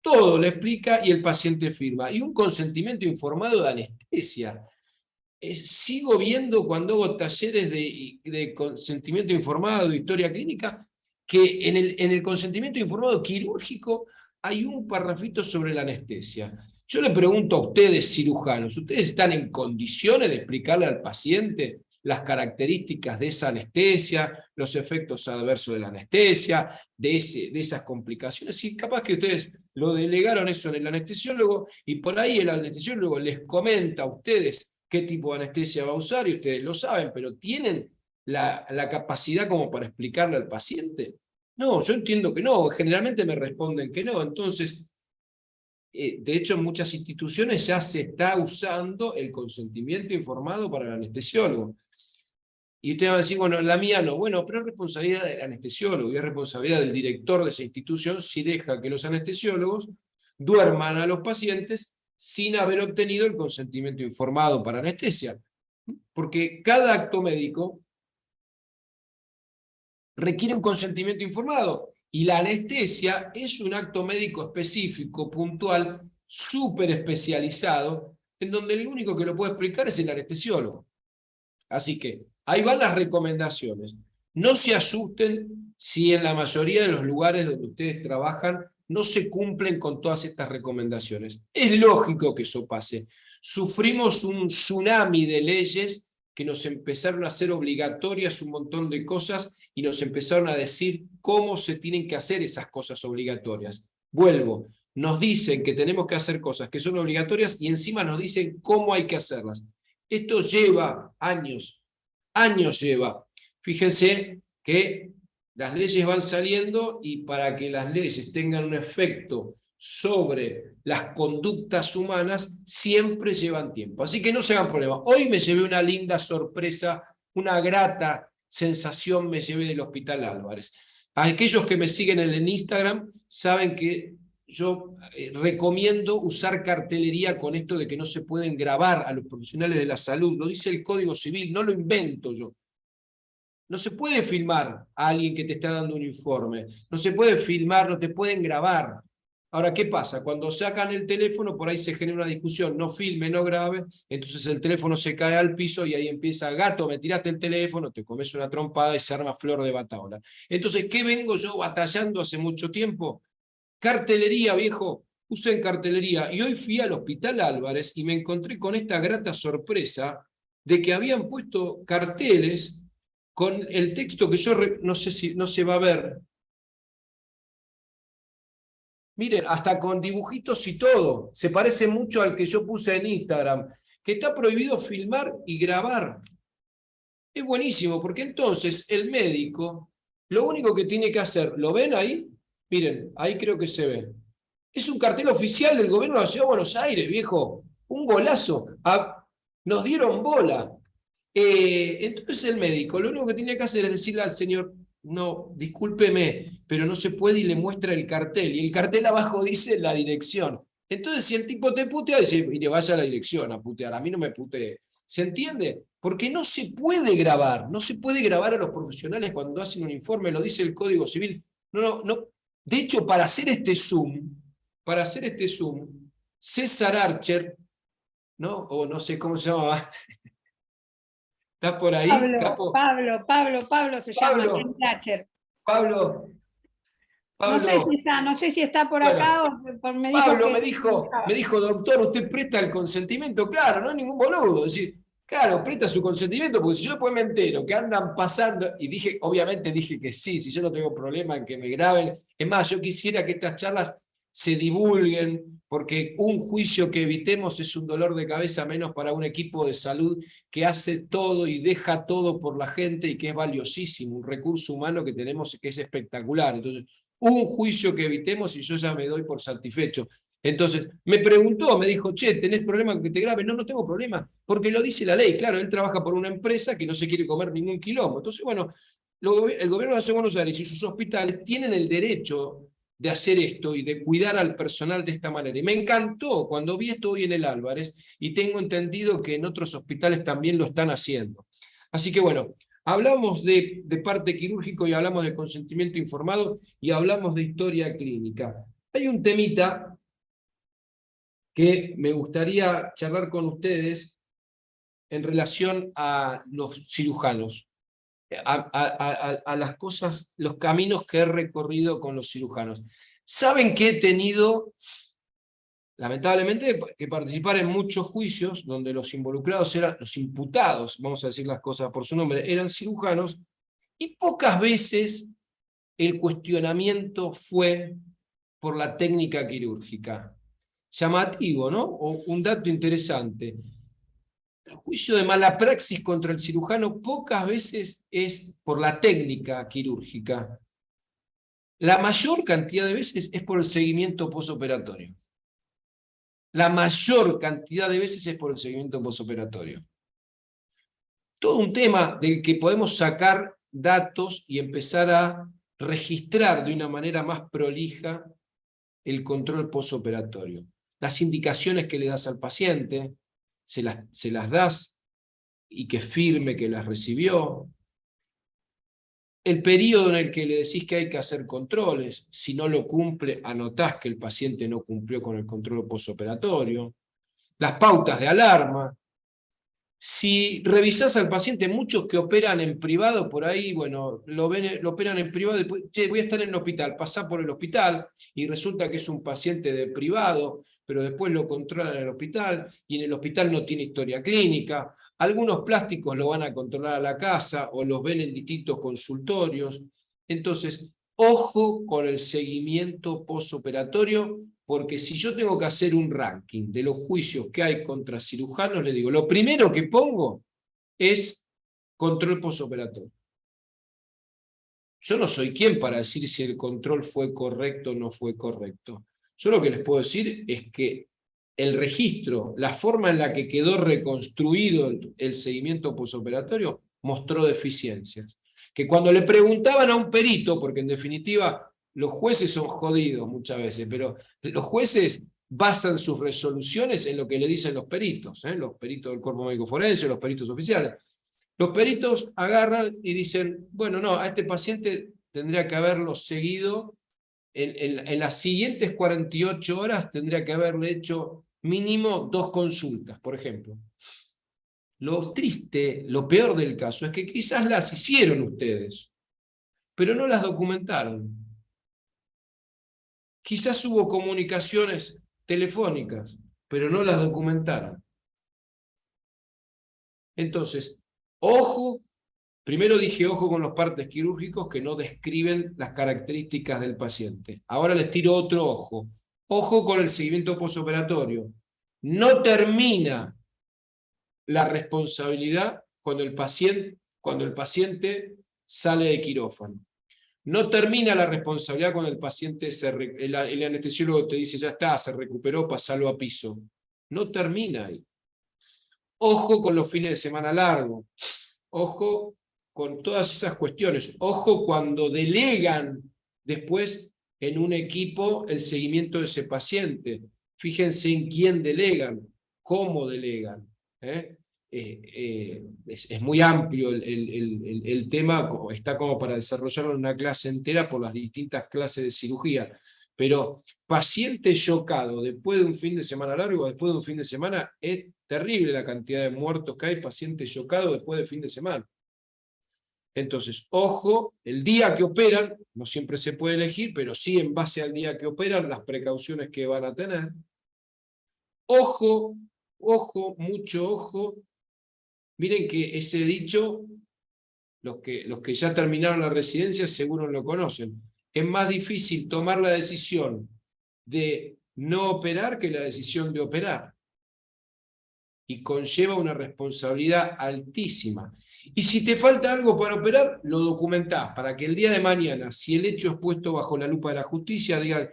todo le explica y el paciente firma. Y un consentimiento informado de anestesia. Sigo viendo cuando hago talleres de consentimiento informado, de historia clínica, que en el consentimiento informado quirúrgico hay un parrafito sobre la anestesia. Yo le pregunto a ustedes, cirujanos, ¿ustedes están en condiciones de explicarle al paciente las características de esa anestesia, los efectos adversos de la anestesia, de esas complicaciones, y capaz que ustedes lo delegaron eso en el anestesiólogo, y por ahí el anestesiólogo les comenta a ustedes qué tipo de anestesia va a usar, y ustedes lo saben, pero ¿tienen la capacidad como para explicarle al paciente? No, yo entiendo que no, generalmente me responden que no. Entonces, de hecho, en muchas instituciones ya se está usando el consentimiento informado para el anestesiólogo. Y usted va a decir, bueno, la mía no. Bueno, pero es responsabilidad del anestesiólogo y es responsabilidad del director de esa institución si deja que los anestesiólogos duerman a los pacientes sin haber obtenido el consentimiento informado para anestesia. Porque cada acto médico requiere un consentimiento informado. Y la anestesia es un acto médico específico, puntual, súper especializado, en donde el único que lo puede explicar es el anestesiólogo. Así que ahí van las recomendaciones. No se asusten si en la mayoría de los lugares donde ustedes trabajan no se cumplen con todas estas recomendaciones. Es lógico que eso pase. Sufrimos un tsunami de leyes que nos empezaron a hacer obligatorias un montón de cosas y nos empezaron a decir cómo se tienen que hacer esas cosas obligatorias. Vuelvo, nos dicen que tenemos que hacer cosas que son obligatorias y encima nos dicen cómo hay que hacerlas. Esto lleva años, años lleva. Fíjense que las leyes van saliendo y para que las leyes tengan un efecto sobre las conductas humanas, siempre llevan tiempo. Así que no se hagan problema. Hoy me llevé una linda sorpresa, una grata sensación me llevé del Hospital Álvarez. Aquellos que me siguen en el Instagram saben que yo recomiendo usar cartelería con esto de que no se pueden grabar a los profesionales de la salud. Lo dice el Código Civil, no lo invento yo. No se puede filmar a alguien que te está dando un informe. No se puede filmar, no te pueden grabar. Ahora, ¿qué pasa? Cuando sacan el teléfono, por ahí se genera una discusión, no filme, no grabe, entonces el teléfono se cae al piso y ahí empieza, gato, me tiraste el teléfono, te comes una trompada y se arma flor de bataola. Entonces, ¿qué vengo yo batallando hace mucho tiempo? Cartelería, viejo, usen cartelería. Y hoy fui al Hospital Álvarez y me encontré con esta grata sorpresa de que habían puesto carteles con el texto que yo no sé si no se va a ver. Miren, hasta con dibujitos y todo. Se parece mucho al que yo puse en Instagram, que está prohibido filmar y grabar. Es buenísimo, porque entonces el médico, lo único que tiene que hacer, ¿lo ven ahí? Miren, ahí creo que se ve. Es un cartel oficial del gobierno de la Ciudad de Buenos Aires, viejo. Un golazo. Nos dieron bola. Entonces el médico, lo único que tiene que hacer es decirle al señor, no, discúlpeme, pero no se puede, y le muestra el cartel. Y el cartel abajo dice la dirección. Entonces, si el tipo te putea, dice, mire, vaya a la dirección a putear, a mí no me putee. ¿Se entiende? Porque no se puede grabar, no se puede grabar a los profesionales cuando hacen un informe, lo dice el Código Civil. No. De hecho, para hacer este Zoom, César Archer, ¿no? O no sé cómo se llamaba. ¿Estás por ahí, capo? Pablo se llama, Ken Thatcher. Pablo. No sé si está por Bueno, acá o me dijo Pablo que... me dijo, doctor, ¿usted presta el consentimiento? Claro, no es ningún boludo. Es decir, claro, presta su consentimiento, porque si yo después me entero que andan pasando, y dije, obviamente dije que sí, si yo no tengo problema en que me graben. Es más, yo quisiera que estas charlas se divulguen, porque un juicio que evitemos es un dolor de cabeza menos para un equipo de salud que hace todo y deja todo por la gente y que es valiosísimo, un recurso humano que tenemos que es espectacular. Entonces, un juicio que evitemos y yo ya me doy por satisfecho. Entonces, me preguntó, me dijo, che, ¿tenés problema con que te graben? No, no tengo problema, porque lo dice la ley. Claro, él trabaja por una empresa que no se quiere comer ningún quilombo. Entonces, bueno, el gobierno de la Ciudad de Buenos Aires y sus hospitales tienen el derecho de hacer esto y de cuidar al personal de esta manera. Y me encantó cuando vi esto hoy en el Álvarez, y tengo entendido que en otros hospitales también lo están haciendo. Así que bueno, hablamos de parte quirúrgico y hablamos de consentimiento informado y hablamos de historia clínica. Hay un temita que me gustaría charlar con ustedes en relación a los cirujanos, a las cosas, los caminos que he recorrido con los cirujanos. Saben que he tenido lamentablemente, que participar en muchos juicios donde los involucrados eran, los imputados, vamos a decir las cosas por su nombre, eran cirujanos, y pocas veces el cuestionamiento fue por la técnica quirúrgica. Llamativo, ¿no? O un dato interesante. El juicio de mala praxis contra el cirujano pocas veces es por la técnica quirúrgica. La mayor cantidad de veces es por el seguimiento postoperatorio. La mayor cantidad de veces es por el seguimiento postoperatorio. Todo un tema del que podemos sacar datos y empezar a registrar de una manera más prolija el control postoperatorio. Las indicaciones que le das al paciente, se las das y que firme que las recibió. El periodo en el que le decís que hay que hacer controles, si no lo cumple, anotás que el paciente no cumplió con el control postoperatorio. Las pautas de alarma. Si revisás al paciente, muchos que operan en privado, por ahí, bueno, lo operan en privado, y después, che, voy a estar en el hospital, pasá por el hospital, y resulta que es un paciente de privado, pero después lo controlan en el hospital, y en el hospital no tiene historia clínica. Algunos plásticos lo van a controlar a la casa, o los ven en distintos consultorios. Entonces, ojo con el seguimiento postoperatorio, porque si yo tengo que hacer un ranking de los juicios que hay contra cirujanos, le digo, lo primero que pongo es control postoperatorio. Yo no soy quien para decir si el control fue correcto o no fue correcto. Yo lo que les puedo decir es que el registro, la forma en la que quedó reconstruido el seguimiento postoperatorio, mostró deficiencias. Que cuando le preguntaban a un perito, porque en definitiva los jueces son jodidos muchas veces, pero los jueces basan sus resoluciones en lo que le dicen los peritos del Cuerpo Médico Forense, los peritos oficiales. Los peritos agarran y dicen, bueno, no, a este paciente tendría que haberlo seguido, en las siguientes 48 horas tendría que haberle hecho mínimo 2 consultas, por ejemplo. Lo triste, lo peor del caso, es que quizás las hicieron ustedes, pero no las documentaron. Quizás hubo comunicaciones telefónicas, pero no las documentaron. Entonces, ojo, primero dije ojo con los partes quirúrgicos que no describen las características del paciente. Ahora les tiro otro ojo. Ojo con el seguimiento postoperatorio. No termina la responsabilidad cuando el paciente sale de quirófano. No termina la responsabilidad cuando el paciente, el anestesiólogo te dice, ya está, se recuperó, pasalo a piso. No termina ahí. Ojo con los fines de semana largos. Ojo con todas esas cuestiones. Ojo cuando delegan después en un equipo el seguimiento de ese paciente. Fíjense en quién delegan, cómo delegan. Es muy amplio el tema, está como para desarrollarlo en una clase entera por las distintas clases de cirugía. Pero paciente chocado después de un fin de semana largo, después de un fin de semana, es terrible la cantidad de muertos que hay, pacientes chocados después del fin de semana. Entonces, ojo, el día que operan, no siempre se puede elegir, pero sí en base al día que operan, las precauciones que van a tener. Ojo, ojo, mucho ojo. Miren que ese dicho, los que ya terminaron la residencia seguro lo conocen. Es más difícil tomar la decisión de no operar que la decisión de operar. Y conlleva una responsabilidad altísima. Y si te falta algo para operar, lo documentás, para que el día de mañana, si el hecho es puesto bajo la lupa de la justicia, digan,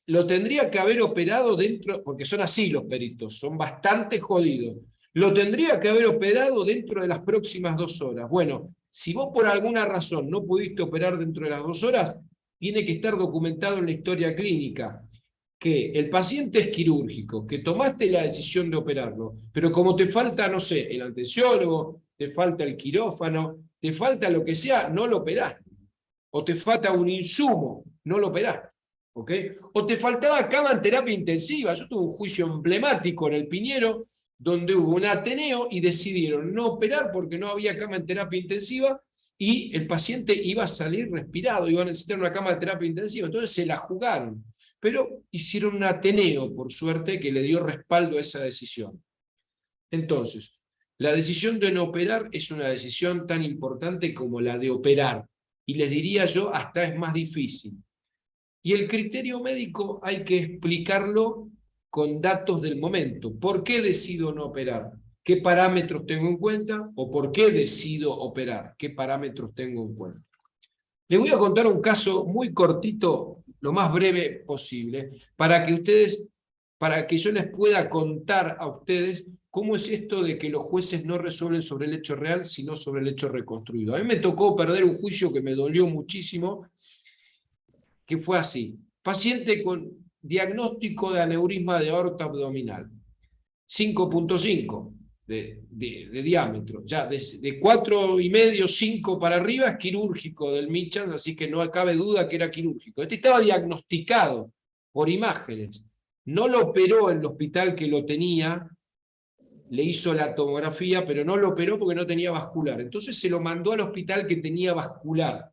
lo tendría que haber operado dentro, porque son así los peritos, son bastante jodidos, lo tendría que haber operado dentro de las próximas 2 horas. Bueno, si vos por alguna razón no pudiste operar dentro de las 2 horas, tiene que estar documentado en la historia clínica que el paciente es quirúrgico, que tomaste la decisión de operarlo, pero como te falta, no sé, el anestesiólogo, te falta el quirófano, te falta lo que sea, no lo operaste. O te falta un insumo, no lo operaste. ¿Okay? O te faltaba cama en terapia intensiva. Yo tuve un juicio emblemático en el Piñero, donde hubo un ateneo y decidieron no operar porque no había cama en terapia intensiva y el paciente iba a salir respirado, iba a necesitar una cama de terapia intensiva. Entonces se la jugaron. pero hicieron un Ateneo, por suerte, que le dio respaldo a esa decisión. Entonces, la decisión de no operar es una decisión tan importante como la de operar, y les diría yo, hasta es más difícil. Y el criterio médico hay que explicarlo con datos del momento. ¿Por qué decido no operar? ¿Qué parámetros tengo en cuenta? ¿O por qué decido operar? ¿Qué parámetros tengo en cuenta? Les voy a contar un caso muy cortito, lo más breve posible, para que yo les pueda contar a ustedes cómo es esto de que los jueces no resuelven sobre el hecho real, sino sobre el hecho reconstruido. A mí me tocó perder un juicio que me dolió muchísimo, que fue así. Paciente con diagnóstico de aneurisma de aorta abdominal, 5.5 de diámetro, ya de 4,5, 5 para arriba es quirúrgico del Michans, así que no cabe duda que era quirúrgico. Este estaba diagnosticado por imágenes, no lo operó en el hospital que lo tenía, le hizo la tomografía, pero no lo operó porque no tenía vascular. Entonces se lo mandó al hospital que tenía vascular.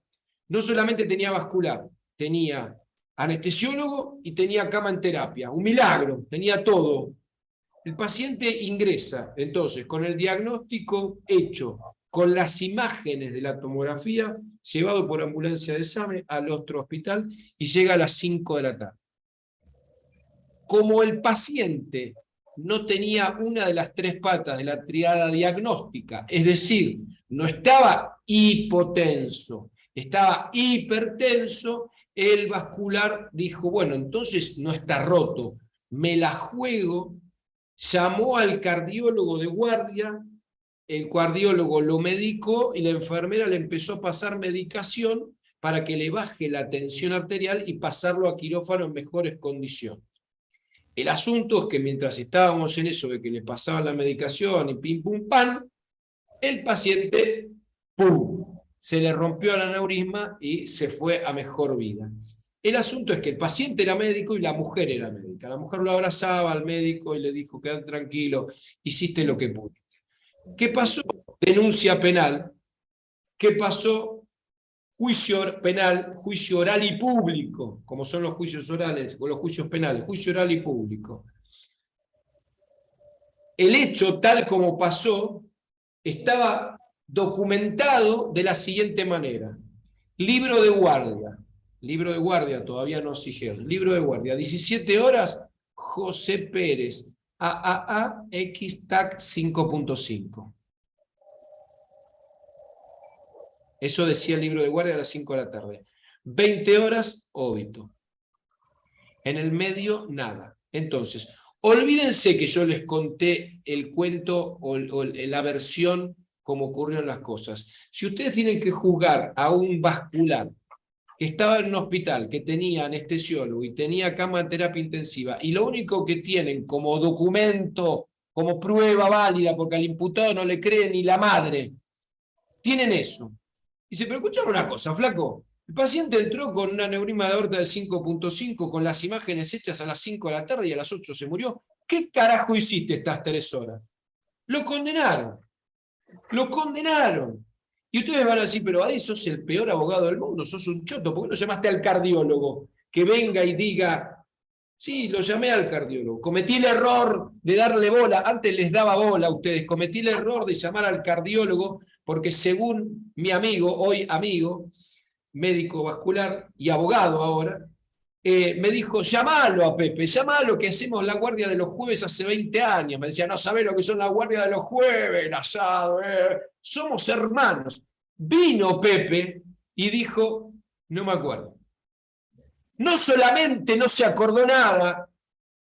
No solamente tenía vascular, tenía anestesiólogo y tenía cama en terapia. Un milagro, tenía todo. El paciente ingresa, entonces, con el diagnóstico hecho, con las imágenes de la tomografía, llevado por ambulancia de examen al otro hospital y llega a las 5 de la tarde. Como el paciente no tenía una de las 3 patas de la triada diagnóstica, es decir, no estaba hipotenso, estaba hipertenso, el vascular dijo, bueno, entonces no está roto, me la juego, llamó al cardiólogo de guardia, el cardiólogo lo medicó y la enfermera le empezó a pasar medicación para que le baje la tensión arterial y pasarlo a quirófano en mejores condiciones. El asunto es que mientras estábamos en eso de que le pasaban la medicación y pim pum pam, el paciente, ¡pum!, se le rompió el aneurisma y se fue a mejor vida. El asunto es que el paciente era médico y la mujer era médica. La mujer lo abrazaba al médico y le dijo, quédate tranquilo, hiciste lo que pudiste. ¿Qué pasó? Denuncia penal. ¿Qué pasó? Juicio penal, juicio oral y público, como son los juicios orales o los juicios penales, juicio oral y público. El hecho, tal como pasó, estaba documentado de la siguiente manera. Libro de guardia, todavía no sigeo, libro de guardia, 17 horas, José Pérez, AAA, X-TAC 5.5. Eso decía el libro de guardia a las 5 de la tarde. 20 horas, óbito. En el medio, nada. Entonces, olvídense que yo les conté el cuento o la versión como ocurrieron las cosas. Si ustedes tienen que juzgar a un vascular que estaba en un hospital, que tenía anestesiólogo y tenía cama de terapia intensiva, y lo único que tienen como documento, como prueba válida, porque al imputado no le cree ni la madre, tienen eso. Dice, pero escuchame una cosa, flaco, el paciente entró con un aneurisma de aorta de 5.5, con las imágenes hechas a las 5 de la tarde y a las 8 se murió. ¿Qué carajo hiciste estas 3 horas? Lo condenaron. Lo condenaron. Y ustedes van a decir, pero ahí sos el peor abogado del mundo, sos un choto, ¿por qué no llamaste al cardiólogo? Que venga y diga, sí, lo llamé al cardiólogo, cometí el error de darle bola, antes les daba bola a ustedes, cometí el error de llamar al cardiólogo, porque según mi amigo, hoy amigo, médico vascular y abogado ahora, me dijo, llamalo a Pepe, llamalo que hacemos la guardia de los jueves hace 20 años. Me decía, no sabés lo que son las guardias de los jueves, el asado, somos hermanos. Vino Pepe y dijo, no me acuerdo. No solamente no se acordó nada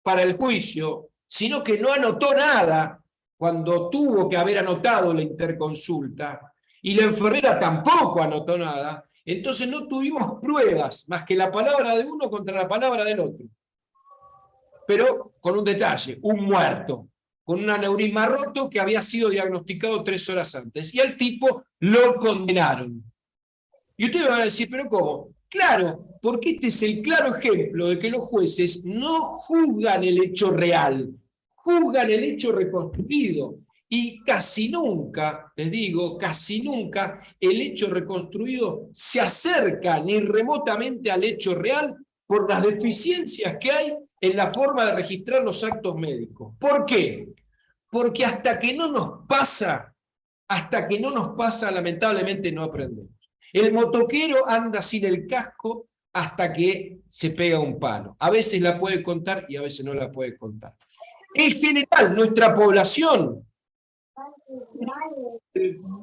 para el juicio, sino que no anotó nada cuando tuvo que haber anotado la interconsulta, y la enfermera tampoco anotó nada. Entonces no tuvimos pruebas más que la palabra de uno contra la palabra del otro. Pero con un detalle, un muerto, con un aneurisma roto que había sido diagnosticado 3 horas antes. Y al tipo lo condenaron. Y ustedes van a decir, ¿pero cómo? Claro, porque este es el claro ejemplo de que los jueces no juzgan el hecho real, juzgan el hecho reconstruido. Y casi nunca, les digo, casi nunca el hecho reconstruido se acerca ni remotamente al hecho real, por las deficiencias que hay en la forma de registrar los actos médicos. ¿Por qué? Porque hasta que no nos pasa, lamentablemente no aprendemos. El motoquero anda sin el casco hasta que se pega un palo. A veces la puede contar y a veces no la puede contar. En general, nuestra población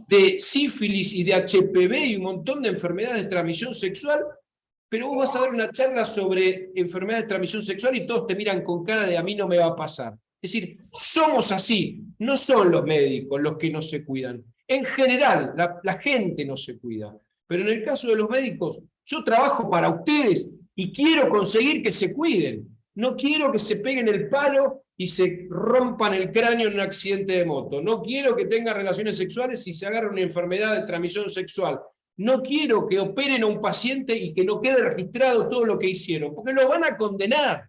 de sífilis y de HPV y un montón de enfermedades de transmisión sexual, pero vos vas a dar una charla sobre enfermedades de transmisión sexual y todos te miran con cara de a mí no me va a pasar. Es decir, somos así, no son los médicos los que no se cuidan. En general, la gente no se cuida. Pero en el caso de los médicos, yo trabajo para ustedes y quiero conseguir que se cuiden. No quiero que se peguen el palo y se rompan el cráneo en un accidente de moto. No quiero que tengan relaciones sexuales y se agarren una enfermedad de transmisión sexual. No quiero que operen a un paciente y que no quede registrado todo lo que hicieron, porque lo van a condenar,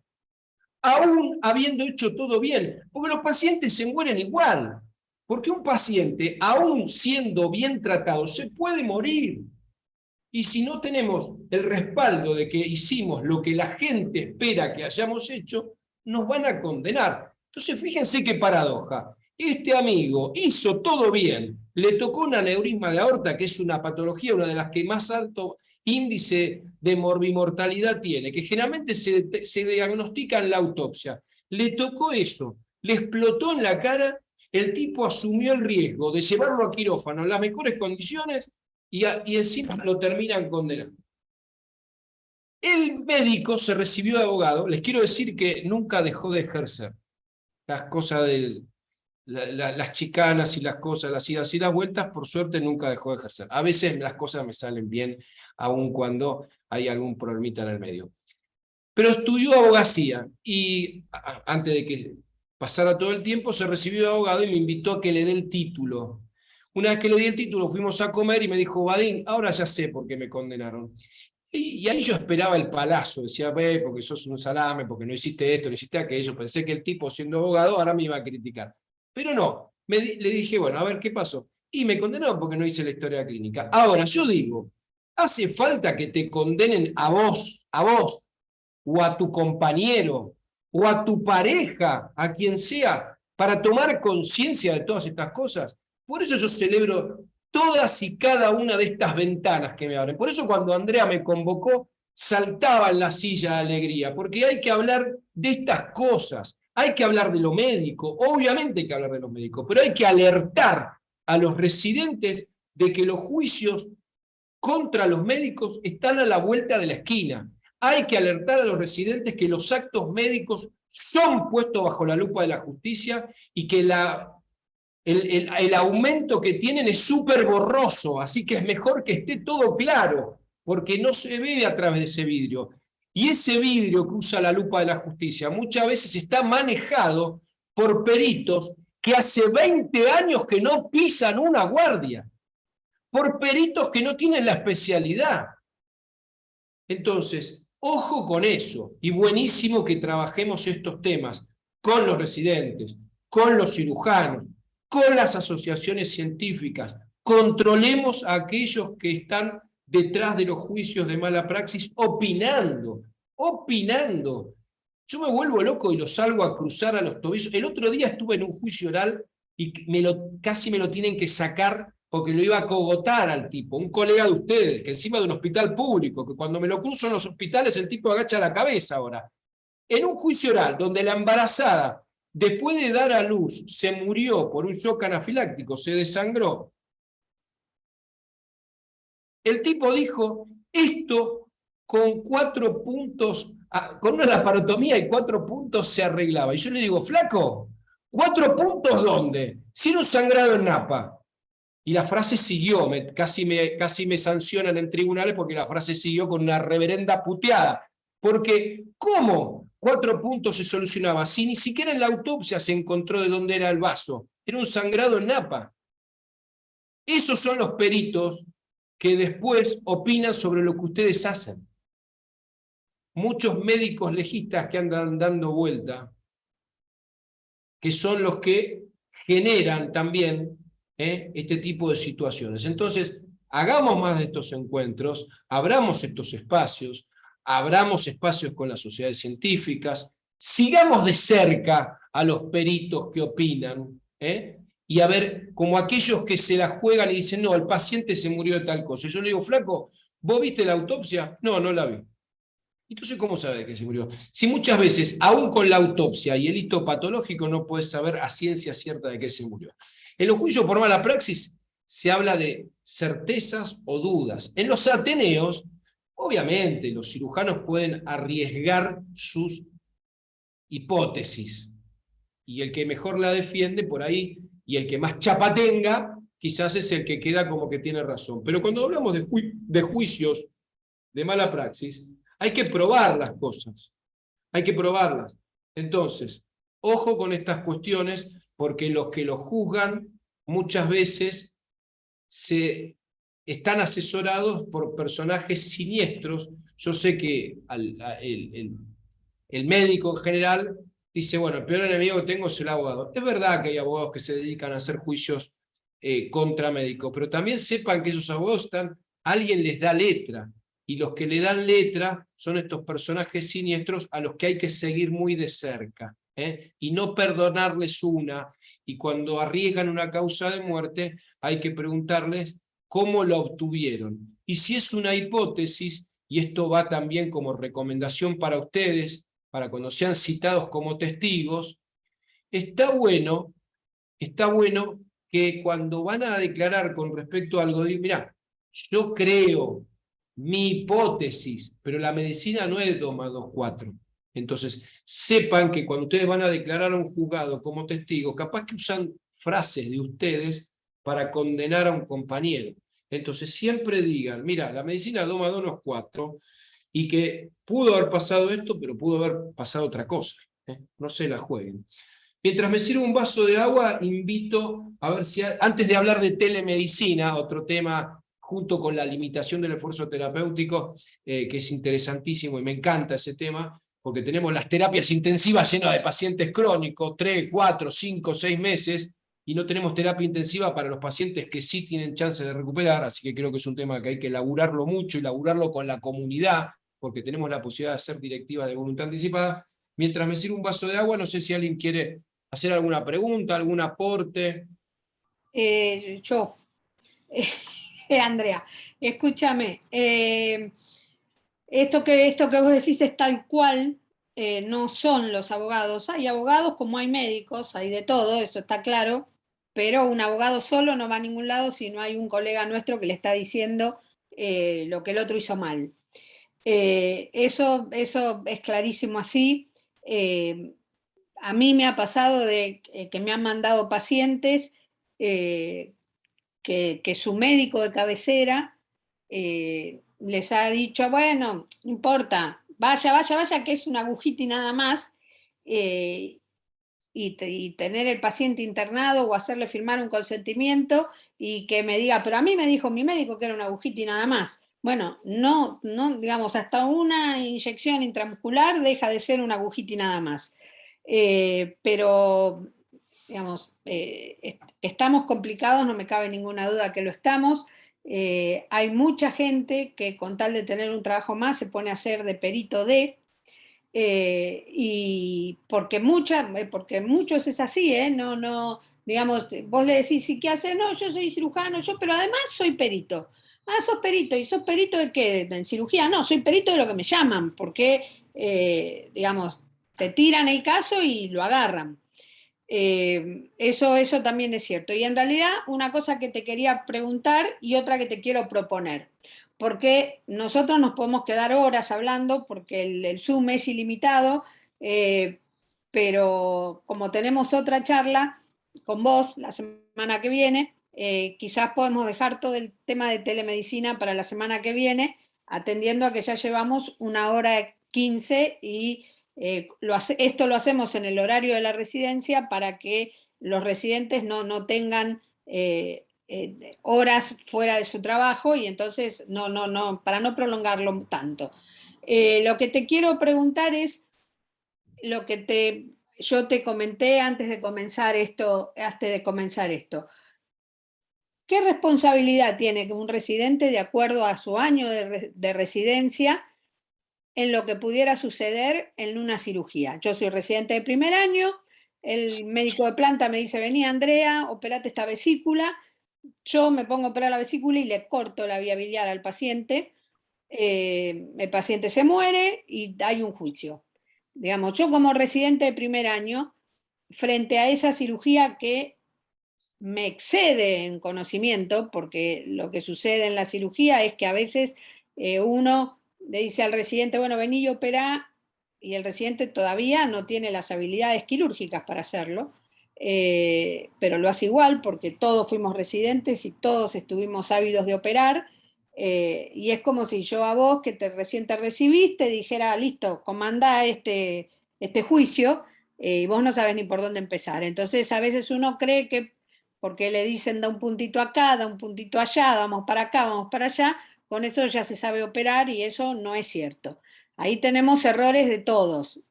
aún habiendo hecho todo bien, porque los pacientes se mueren igual, porque un paciente, aún siendo bien tratado, se puede morir. Y si no tenemos el respaldo de que hicimos lo que la gente espera que hayamos hecho, nos van a condenar. Entonces, fíjense qué paradoja. Este amigo hizo todo bien, le tocó un aneurisma de aorta, que es una patología, una de las que más alto índice de morbimortalidad tiene, que generalmente se diagnostica en la autopsia. Le tocó eso, le explotó en la cara, el tipo asumió el riesgo de llevarlo a quirófano en las mejores condiciones y encima lo terminan condenando. El médico se recibió de abogado, les quiero decir que nunca dejó de ejercer. Las cosas las chicanas y las cosas, las idas y las vueltas, por suerte nunca dejó de ejercer. A veces las cosas me salen bien, aun cuando hay algún problemita en el medio. Pero estudió abogacía y antes de que pasara todo el tiempo se recibió de abogado y me invitó a que le dé el título. Una vez que le di el título fuimos a comer y me dijo, Badín, ahora ya sé por qué me condenaron. Y ahí yo esperaba el palazo, decía, ve, porque sos un salame, porque no hiciste esto, no hiciste aquello. Pensé que el tipo siendo abogado ahora me iba a criticar. Pero no, le dije, bueno, a ver, ¿qué pasó? Y me condenaron porque no hice la historia clínica. Ahora, yo digo, ¿hace falta que te condenen a vos, o a tu compañero, o a tu pareja, a quien sea, para tomar conciencia de todas estas cosas? Por eso yo celebro todas y cada una de estas ventanas que me abren. Por eso cuando Andrea me convocó, saltaba en la silla de alegría, porque hay que hablar de estas cosas, hay que hablar de lo médico, obviamente hay que hablar de los médicos, pero hay que alertar a los residentes de que los juicios contra los médicos están a la vuelta de la esquina. Hay que alertar a los residentes que los actos médicos son puestos bajo la lupa de la justicia y que el aumento que tienen es súper borroso, así que es mejor que esté todo claro, porque no se ve a través de ese vidrio. Y ese vidrio que usa la lupa de la justicia muchas veces está manejado por peritos que hace 20 años que no pisan una guardia, por peritos que no tienen la especialidad. Entonces, ojo con eso, y buenísimo que trabajemos estos temas con los residentes, con los cirujanos, con las asociaciones científicas. Controlemos a aquellos que están detrás de los juicios de mala praxis opinando. Yo me vuelvo loco y lo salgo a cruzar a los tobillos. El otro día estuve en un juicio oral y casi me lo tienen que sacar porque lo iba a cogotar al tipo, un colega de ustedes, que encima de un hospital público, que cuando me lo cruzo en los hospitales el tipo agacha la cabeza ahora. En un juicio oral donde la embarazada, después de dar a luz, se murió por un shock anafiláctico, se desangró. El tipo dijo, esto con 4 puntos, con una laparotomía y 4 puntos se arreglaba. Y yo le digo, flaco, ¿4 puntos dónde? Si era un sangrado en Napa. Y la frase siguió, casi me sancionan en tribunales porque la frase siguió con una reverenda puteada. Porque, ¿cómo 4 puntos se solucionaba? Si ni siquiera en la autopsia se encontró de dónde era el vaso. Era un sangrado en Napa. Esos son los peritos que después opinan sobre lo que ustedes hacen. Muchos médicos legistas que andan dando vuelta, que son los que generan también este tipo de situaciones. Entonces, hagamos más de estos encuentros, abramos estos espacios, abramos espacios con las sociedades científicas, sigamos de cerca a los peritos que opinan, y a ver, como aquellos que se la juegan y dicen, no, el paciente se murió de tal cosa. Y yo le digo, flaco, ¿vos viste la autopsia? No, no la vi. Entonces, ¿cómo sabe de qué se murió? Si muchas veces, aún con la autopsia y el hito patológico, no puedes saber a ciencia cierta de qué se murió. En los juicios por mala praxis se habla de certezas o dudas. En los ateneos, obviamente, los cirujanos pueden arriesgar sus hipótesis. Y el que mejor la defiende por ahí, y el que más chapa tenga, quizás es el que queda como que tiene razón. Pero cuando hablamos de juicios de mala praxis, hay que probar las cosas, hay que probarlas. Entonces, ojo con estas cuestiones, porque los que lo juzgan muchas veces están asesorados por personajes siniestros. Yo sé que el médico en general dice, bueno, el peor enemigo que tengo es el abogado. Es verdad que hay abogados que se dedican a hacer juicios contra médicos, pero también sepan que esos abogados alguien les da letra, y los que le dan letra son estos personajes siniestros a los que hay que seguir muy de cerca, y no perdonarles una, y cuando arriesgan una causa de muerte hay que preguntarles cómo lo obtuvieron. Y si es una hipótesis, y esto va también como recomendación para ustedes, para cuando sean citados como testigos, está bueno que cuando van a declarar con respecto a algo, digan, mirá, yo creo, mi hipótesis, pero la medicina no es 2 más 2, 4. Entonces, sepan que cuando ustedes van a declarar a un juzgado como testigo, capaz que usan frases de ustedes para condenar a un compañero. Entonces, siempre digan, mira, la medicina 2 más 2 no es 4, y que pudo haber pasado esto, pero pudo haber pasado otra cosa. No se la jueguen. Mientras me sirvo un vaso de agua, invito a ver si, antes de hablar de telemedicina, otro tema junto con la limitación del esfuerzo terapéutico, que es interesantísimo y me encanta ese tema, porque tenemos las terapias intensivas llenas de pacientes crónicos, 3, 4, 5, 6 meses, y no tenemos terapia intensiva para los pacientes que sí tienen chance de recuperar, así que creo que es un tema que hay que elaborarlo mucho y elaborarlo con la comunidad, porque tenemos la posibilidad de hacer directivas de voluntad anticipada. Mientras me sirvo un vaso de agua, no sé si alguien quiere hacer alguna pregunta, algún aporte. Yo, Andrea, escúchame, esto que vos decís es tal cual, no son los abogados. Hay abogados como hay médicos, hay de todo, eso está claro, pero un abogado solo no va a ningún lado si no hay un colega nuestro que le está diciendo lo que el otro hizo mal. Eso es clarísimo así. A mí me ha pasado de que me han mandado pacientes que su médico de cabecera les ha dicho, bueno, no importa, vaya, que es una agujita y nada más, y tener el paciente internado o hacerle firmar un consentimiento y que me diga, pero a mí me dijo mi médico que era una agujita y nada más. Bueno, no, digamos, hasta una inyección intramuscular deja de ser una agujita y nada más. Pero, digamos, estamos complicados, no me cabe ninguna duda que lo estamos. Hay mucha gente que con tal de tener un trabajo más se pone a hacer de perito y porque muchos es así, no, digamos, vos le decís, ¿sí qué haces? No, yo soy cirujano, pero además soy perito. Ah, sos perito, ¿y sos perito de qué? ¿En cirugía? No, soy perito de lo que me llaman, porque, digamos, te tiran el caso y lo agarran. Eso también es cierto. Y en realidad, una cosa que te quería preguntar y otra que te quiero proponer, porque nosotros nos podemos quedar horas hablando, porque el Zoom es ilimitado, pero como tenemos otra charla con vos la semana que viene, quizás podemos dejar todo el tema de telemedicina para la semana que viene, atendiendo a que ya llevamos 1 hora 15 y esto lo hacemos en el horario de la residencia para que los residentes no tengan horas fuera de su trabajo y entonces para no prolongarlo tanto. Lo que te quiero preguntar es lo que yo te comenté antes de comenzar esto. ¿Qué responsabilidad tiene un residente de acuerdo a su año de residencia en lo que pudiera suceder en una cirugía. Yo soy residente de primer año, el médico de planta me dice, vení Andrea, operate esta vesícula, yo me pongo a operar la vesícula y le corto la vía biliar al paciente, el paciente se muere y hay un juicio. Digamos, yo como residente de primer año, frente a esa cirugía que me excede en conocimiento, porque lo que sucede en la cirugía es que a veces uno le dice al residente, bueno, vení y operá, y el residente todavía no tiene las habilidades quirúrgicas para hacerlo, pero lo hace igual porque todos fuimos residentes y todos estuvimos ávidos de operar, y es como si yo a vos, que recién te recibiste, dijera, listo, comandá este juicio, y vos no sabés ni por dónde empezar. Entonces a veces uno cree que porque le dicen da un puntito acá, da un puntito allá, vamos para acá, vamos para allá, con eso ya se sabe operar y eso no es cierto. Ahí tenemos errores de todos,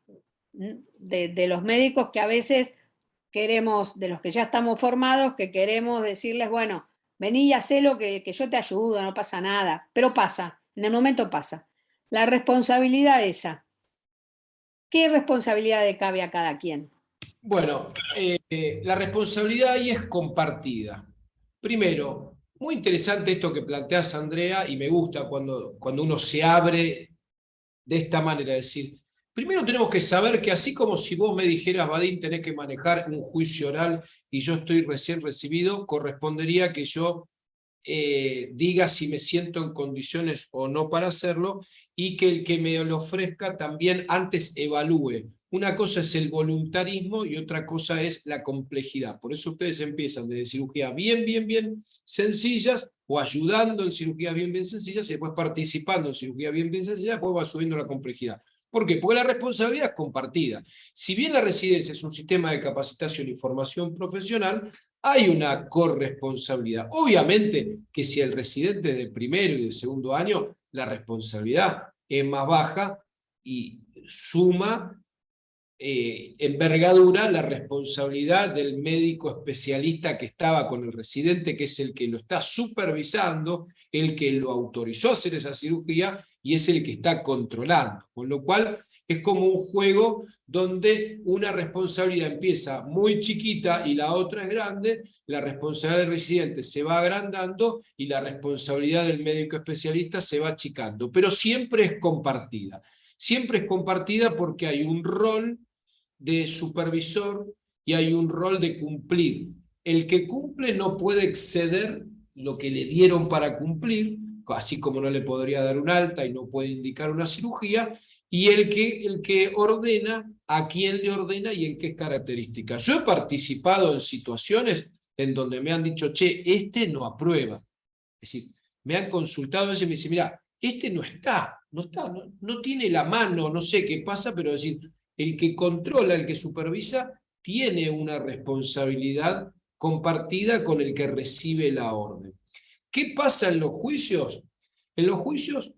de los médicos que a veces queremos, de los que ya estamos formados, que queremos decirles, bueno, vení y hacelo que yo te ayudo, no pasa nada, pero pasa, en el momento pasa. La responsabilidad esa, ¿qué responsabilidad le cabe a cada quien? Bueno, la responsabilidad ahí es compartida. Primero, muy interesante esto que planteas, Andrea, y me gusta cuando uno se abre de esta manera, es decir, primero tenemos que saber que así como si vos me dijeras, Vadim, tenés que manejar un juicio oral y yo estoy recién recibido, correspondería que yo diga si me siento en condiciones o no para hacerlo, y que el que me lo ofrezca también antes evalúe. Una cosa es el voluntarismo y otra cosa es la complejidad. Por eso ustedes empiezan desde cirugías bien sencillas, o ayudando en cirugías bien sencillas, y después participando en cirugías bien sencillas, después va subiendo la complejidad. ¿Por qué? Porque la responsabilidad es compartida. Si bien la residencia es un sistema de capacitación y formación profesional, hay una corresponsabilidad. Obviamente que si el residente del primero y del segundo año, la responsabilidad es más baja y suma envergadura la responsabilidad del médico especialista que estaba con el residente, que es el que lo está supervisando, el que lo autorizó a hacer esa cirugía y es el que está controlando. Con lo cual es como un juego donde una responsabilidad empieza muy chiquita y la otra es grande, la responsabilidad del residente se va agrandando y la responsabilidad del médico especialista se va achicando, pero siempre es compartida. Siempre es compartida porque hay un rol de supervisor y hay un rol de cumplir. El que cumple no puede exceder lo que le dieron para cumplir, así como no le podría dar un alta y no puede indicar una cirugía, y el que ordena, a quién le ordena y en qué características. Yo he participado en situaciones en donde me han dicho, che, este no aprueba. Es decir, me han consultado a veces y me dicen, mira, este no está, no tiene la mano, no sé qué pasa, pero es decir, el que controla, el que supervisa, tiene una responsabilidad compartida con el que recibe la orden. ¿Qué pasa en los juicios? En los juicios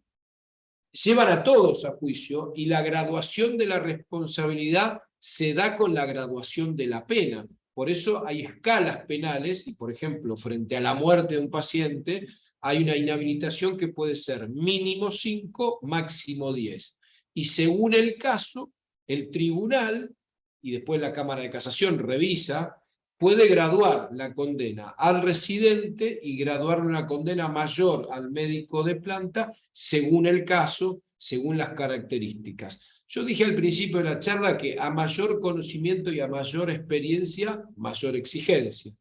llevan a todos a juicio y la graduación de la responsabilidad se da con la graduación de la pena. Por eso hay escalas penales y, por ejemplo, frente a la muerte de un paciente, hay una inhabilitación que puede ser mínimo 5, máximo 10. Y según el caso, el tribunal, y después la Cámara de Casación revisa, puede graduar la condena al residente y graduar una condena mayor al médico de planta según el caso, según las características. Yo dije al principio de la charla que a mayor conocimiento y a mayor experiencia, mayor exigencia.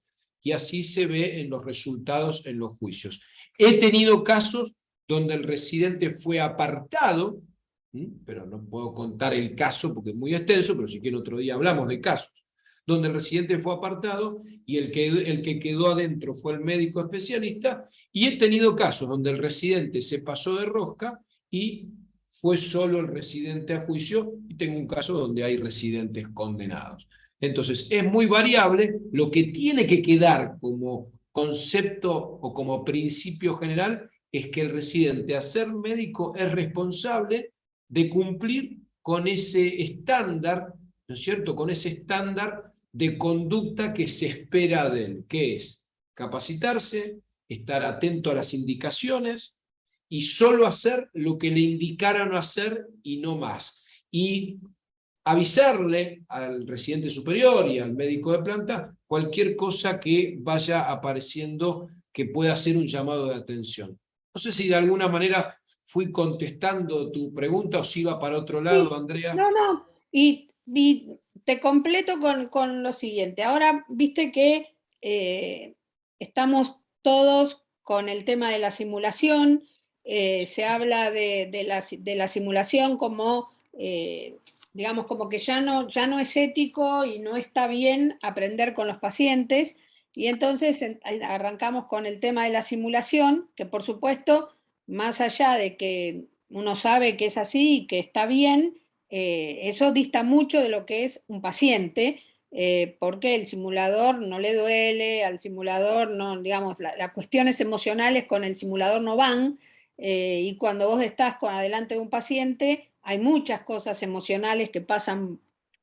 Y así se ve en los resultados en los juicios. He tenido casos donde el residente fue apartado, pero no puedo contar el caso porque es muy extenso, pero si quieren otro día hablamos de casos, donde el residente fue apartado y el que quedó adentro fue el médico especialista, y he tenido casos donde el residente se pasó de rosca y fue solo el residente a juicio, y tengo un caso donde hay residentes condenados. Entonces, es muy variable. Lo que tiene que quedar como concepto o como principio general es que el residente, a ser médico, es responsable de cumplir con ese estándar, ¿no es cierto?, con ese estándar de conducta que se espera de él, que es capacitarse, estar atento a las indicaciones, y solo hacer lo que le indicaron hacer y no más. Y avisarle al residente superior y al médico de planta cualquier cosa que vaya apareciendo que pueda ser un llamado de atención. No sé si de alguna manera fui contestando tu pregunta o si iba para otro lado, Sí, Andrea. no, y te completo con lo siguiente. Ahora, viste que estamos todos con el tema de la simulación, se habla de la simulación como, digamos, como que ya no es ético y no está bien aprender con los pacientes, y entonces arrancamos con el tema de la simulación, que por supuesto, más allá de que uno sabe que es así y que está bien, eso dista mucho de lo que es un paciente, porque el simulador no le duele, al simulador no, digamos, las cuestiones emocionales con el simulador no van, y cuando vos estás adelante de un paciente, hay muchas cosas emocionales que pasan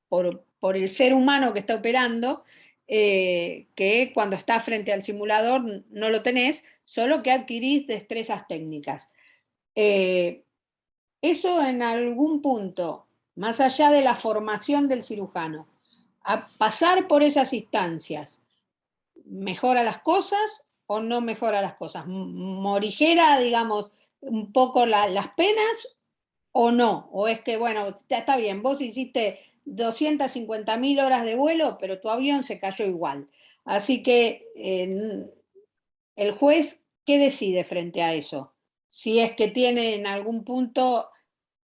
por el ser humano que está operando, que cuando estás frente al simulador no lo tenés, solo que adquirís destrezas técnicas. Eso en algún punto, más allá de la formación del cirujano, a pasar por esas instancias, ¿mejora las cosas o no mejora las cosas? ¿Morigera, digamos, un poco las penas o no? ¿O es que, bueno, está bien, vos hiciste 250.000 horas de vuelo, pero tu avión se cayó igual? Así que el juez, ¿qué decide frente a eso? Si es que tiene en algún punto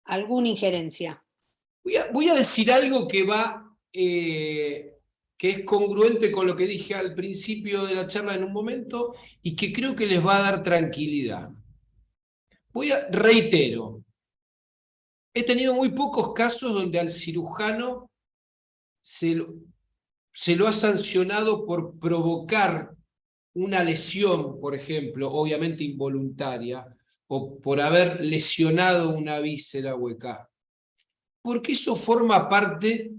alguna injerencia. Voy a decir algo que que es congruente con lo que dije al principio de la charla en un momento y que creo que les va a dar tranquilidad. Reitero, he tenido muy pocos casos donde al cirujano se lo ha sancionado por provocar una lesión, por ejemplo, obviamente involuntaria, o por haber lesionado una víscera hueca, porque eso forma parte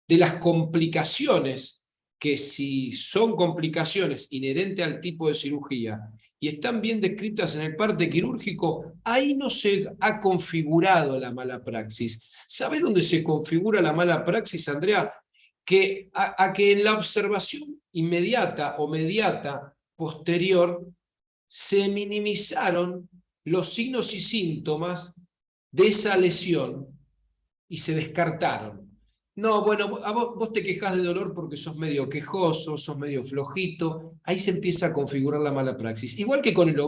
de las complicaciones, que si son complicaciones inherentes al tipo de cirugía y están bien descritas en el parte quirúrgico, ahí no se ha configurado la mala praxis. ¿Sabes dónde se configura la mala praxis, Andrea? Que que en la observación inmediata o mediata posterior se minimizaron los signos y síntomas de esa lesión y se descartaron. No, bueno, vos te quejás de dolor porque sos medio quejoso, sos medio flojito, ahí se empieza a configurar la mala praxis. Igual que con el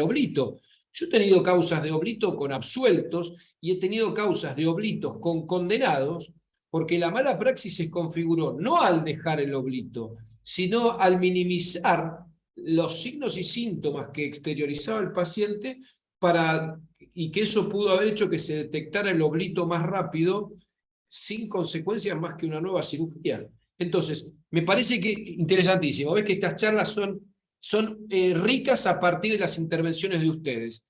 oblito. Yo he tenido causas de oblito con absueltos y he tenido causas de oblitos con condenados, porque la mala praxis se configuró no al dejar el oblito, sino al minimizar los signos y síntomas que exteriorizaba el paciente y que eso pudo haber hecho que se detectara el oblito más rápido, sin consecuencias más que una nueva cirugía. Entonces, me parece que interesantísimo. Ves que estas charlas son ricas a partir de las intervenciones de ustedes.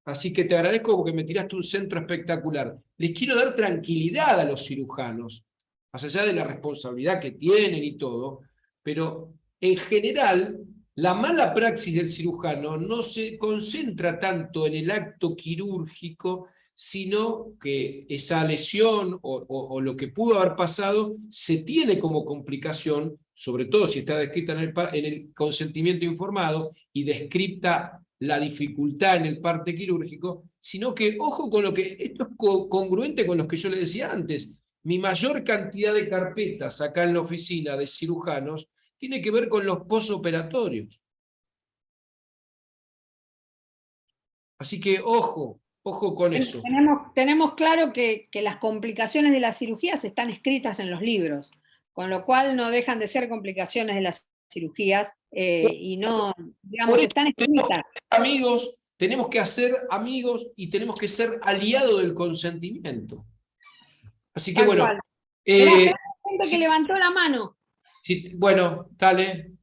Así que te agradezco porque me tiraste un centro espectacular. Les quiero dar tranquilidad a los cirujanos, más allá de la responsabilidad que tienen y todo, pero en general la mala praxis del cirujano no se concentra tanto en el acto quirúrgico, sino que esa lesión o lo que pudo haber pasado se tiene como complicación, sobre todo si está descrita en el consentimiento informado y descrita la dificultad en el parte quirúrgico, sino que, ojo con esto es congruente con lo que yo le decía antes, mi mayor cantidad de carpetas acá en la oficina de cirujanos tiene que ver con los posoperatorios. Así que ojo con eso. Tenemos claro que las complicaciones de las cirugías están escritas en los libros, con lo cual no dejan de ser complicaciones de las cirugías, y no, digamos, Por eso están escritas. tenemos que hacer amigos y tenemos que ser aliados del consentimiento. Así que Tal bueno. cual. Gracias, gente que levantó la mano. Bueno, dale.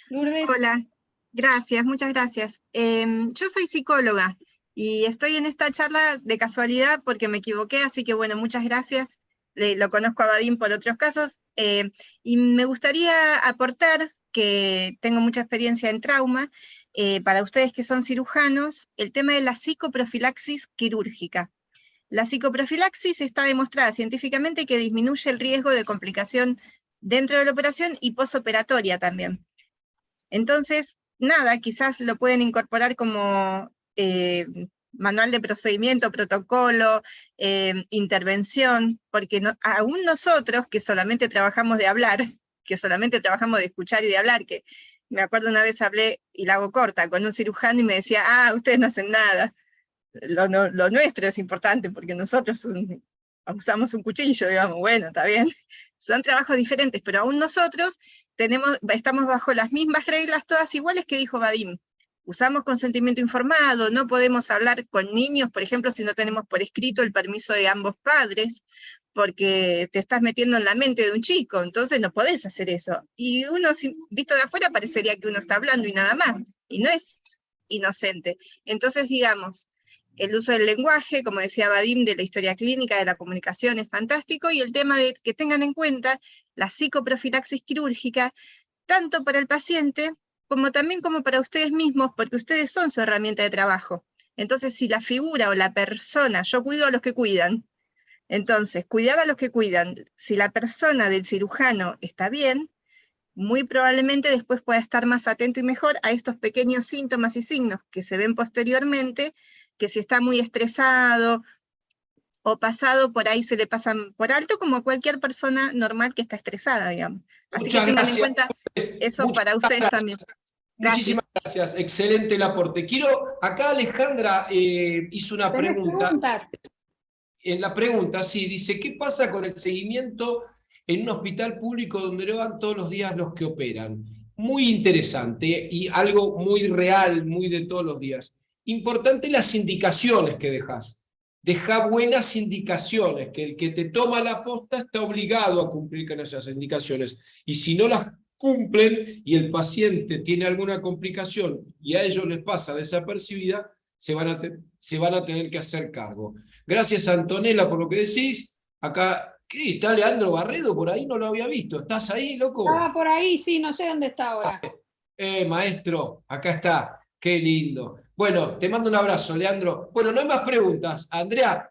Lourdes. Hola, gracias, muchas gracias. Yo soy psicóloga y estoy en esta charla de casualidad porque me equivoqué, así que bueno, muchas gracias. Lo conozco a Vadim por otros casos, y me gustaría aportar que tengo mucha experiencia en trauma, para ustedes que son cirujanos, el tema de la psicoprofilaxis quirúrgica. La psicoprofilaxis está demostrada científicamente que disminuye el riesgo de complicación dentro de la operación y posoperatoria también. Entonces, nada, quizás lo pueden incorporar como manual de procedimiento, protocolo, intervención, porque aún nosotros que solamente trabajamos de hablar, que solamente trabajamos de escuchar y de hablar, que me acuerdo una vez hablé, y la hago corta, con un cirujano y me decía, ustedes no hacen nada. Lo nuestro es importante, porque nosotros usamos un cuchillo, digamos, bueno, está bien. Son trabajos diferentes, pero aún nosotros estamos bajo las mismas reglas, todas iguales que dijo Vadim. Usamos consentimiento informado, no podemos hablar con niños, por ejemplo, si no tenemos por escrito el permiso de ambos padres, porque te estás metiendo en la mente de un chico, entonces no podés hacer eso. Y uno, visto de afuera, parecería que uno está hablando y nada más, y no es inocente. Entonces, digamos, el uso del lenguaje, como decía Vadim, de la historia clínica, de la comunicación, es fantástico, y el tema de que tengan en cuenta la psicoprofilaxis quirúrgica, tanto para el paciente, como también como para ustedes mismos, porque ustedes son su herramienta de trabajo. Entonces, si la figura o la persona, yo cuido a los que cuidan, entonces, cuidar a los que cuidan, si la persona del cirujano está bien, muy probablemente después pueda estar más atento y mejor a estos pequeños síntomas y signos que se ven posteriormente, que si está muy estresado o pasado, por ahí se le pasan por alto, como cualquier persona normal que está estresada, digamos. Así Muchas que tengan gracias. en cuenta eso para ustedes gracias. también. Muchísimas gracias, excelente el aporte. Acá Alejandra hizo una ¿Tenés pregunta. preguntas? En la pregunta, sí, dice, ¿qué pasa con el seguimiento en un hospital público donde no van todos los días los que operan? Muy interesante y algo muy real, muy de todos los días. Importante las indicaciones que dejas. Deja buenas indicaciones, que el que te toma la posta está obligado a cumplir con esas indicaciones. Y si no las cumplen y el paciente tiene alguna complicación y a ellos les pasa desapercibida, se van a tener que hacer cargo. Gracias, Antonella, por lo que decís. Acá, ¿qué? ¿Está Leandro Barredo por ahí? No lo había visto. ¿Estás ahí, loco? Estaba por ahí, sí, no sé dónde está ahora. Maestro, acá está. Qué lindo. Bueno, te mando un abrazo, Leandro. Bueno, no hay más preguntas. Andrea,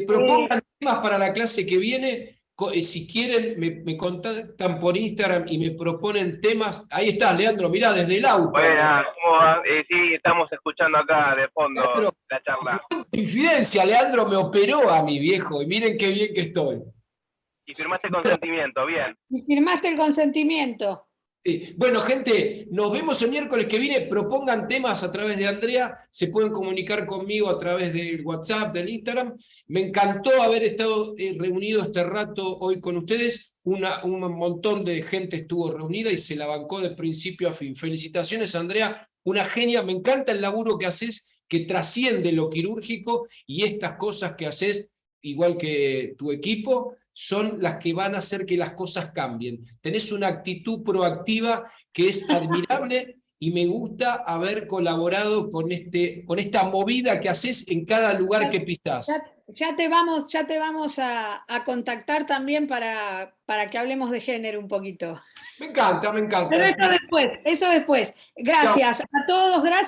propongan temas para la clase que viene. Si quieren, me contactan por Instagram y me proponen temas. Ahí está, Leandro, mirá, desde el auto. Buenas, ¿cómo va? Sí, estamos escuchando acá de fondo Leandro, la charla. Infidencia, Leandro me operó a mi viejo y miren qué bien que estoy. Y firmaste consentimiento, bien. Y firmaste el consentimiento. Bueno, gente, nos vemos el miércoles que viene. Propongan temas a través de Andrea. Se pueden comunicar conmigo a través del WhatsApp, del Instagram. Me encantó haber estado reunido este rato hoy con ustedes. Un montón de gente estuvo reunida y se la bancó de principio a fin. Felicitaciones, Andrea. Una genia. Me encanta el laburo que haces, que trasciende lo quirúrgico, y estas cosas que haces, igual que tu equipo, son las que van a hacer que las cosas cambien. Tenés una actitud proactiva que es admirable y me gusta haber colaborado con esta movida que haces en cada lugar que pisás. Ya te vamos a contactar también para que hablemos de género un poquito. Me encanta, me encanta. Pero eso después. Gracias a todos, gracias.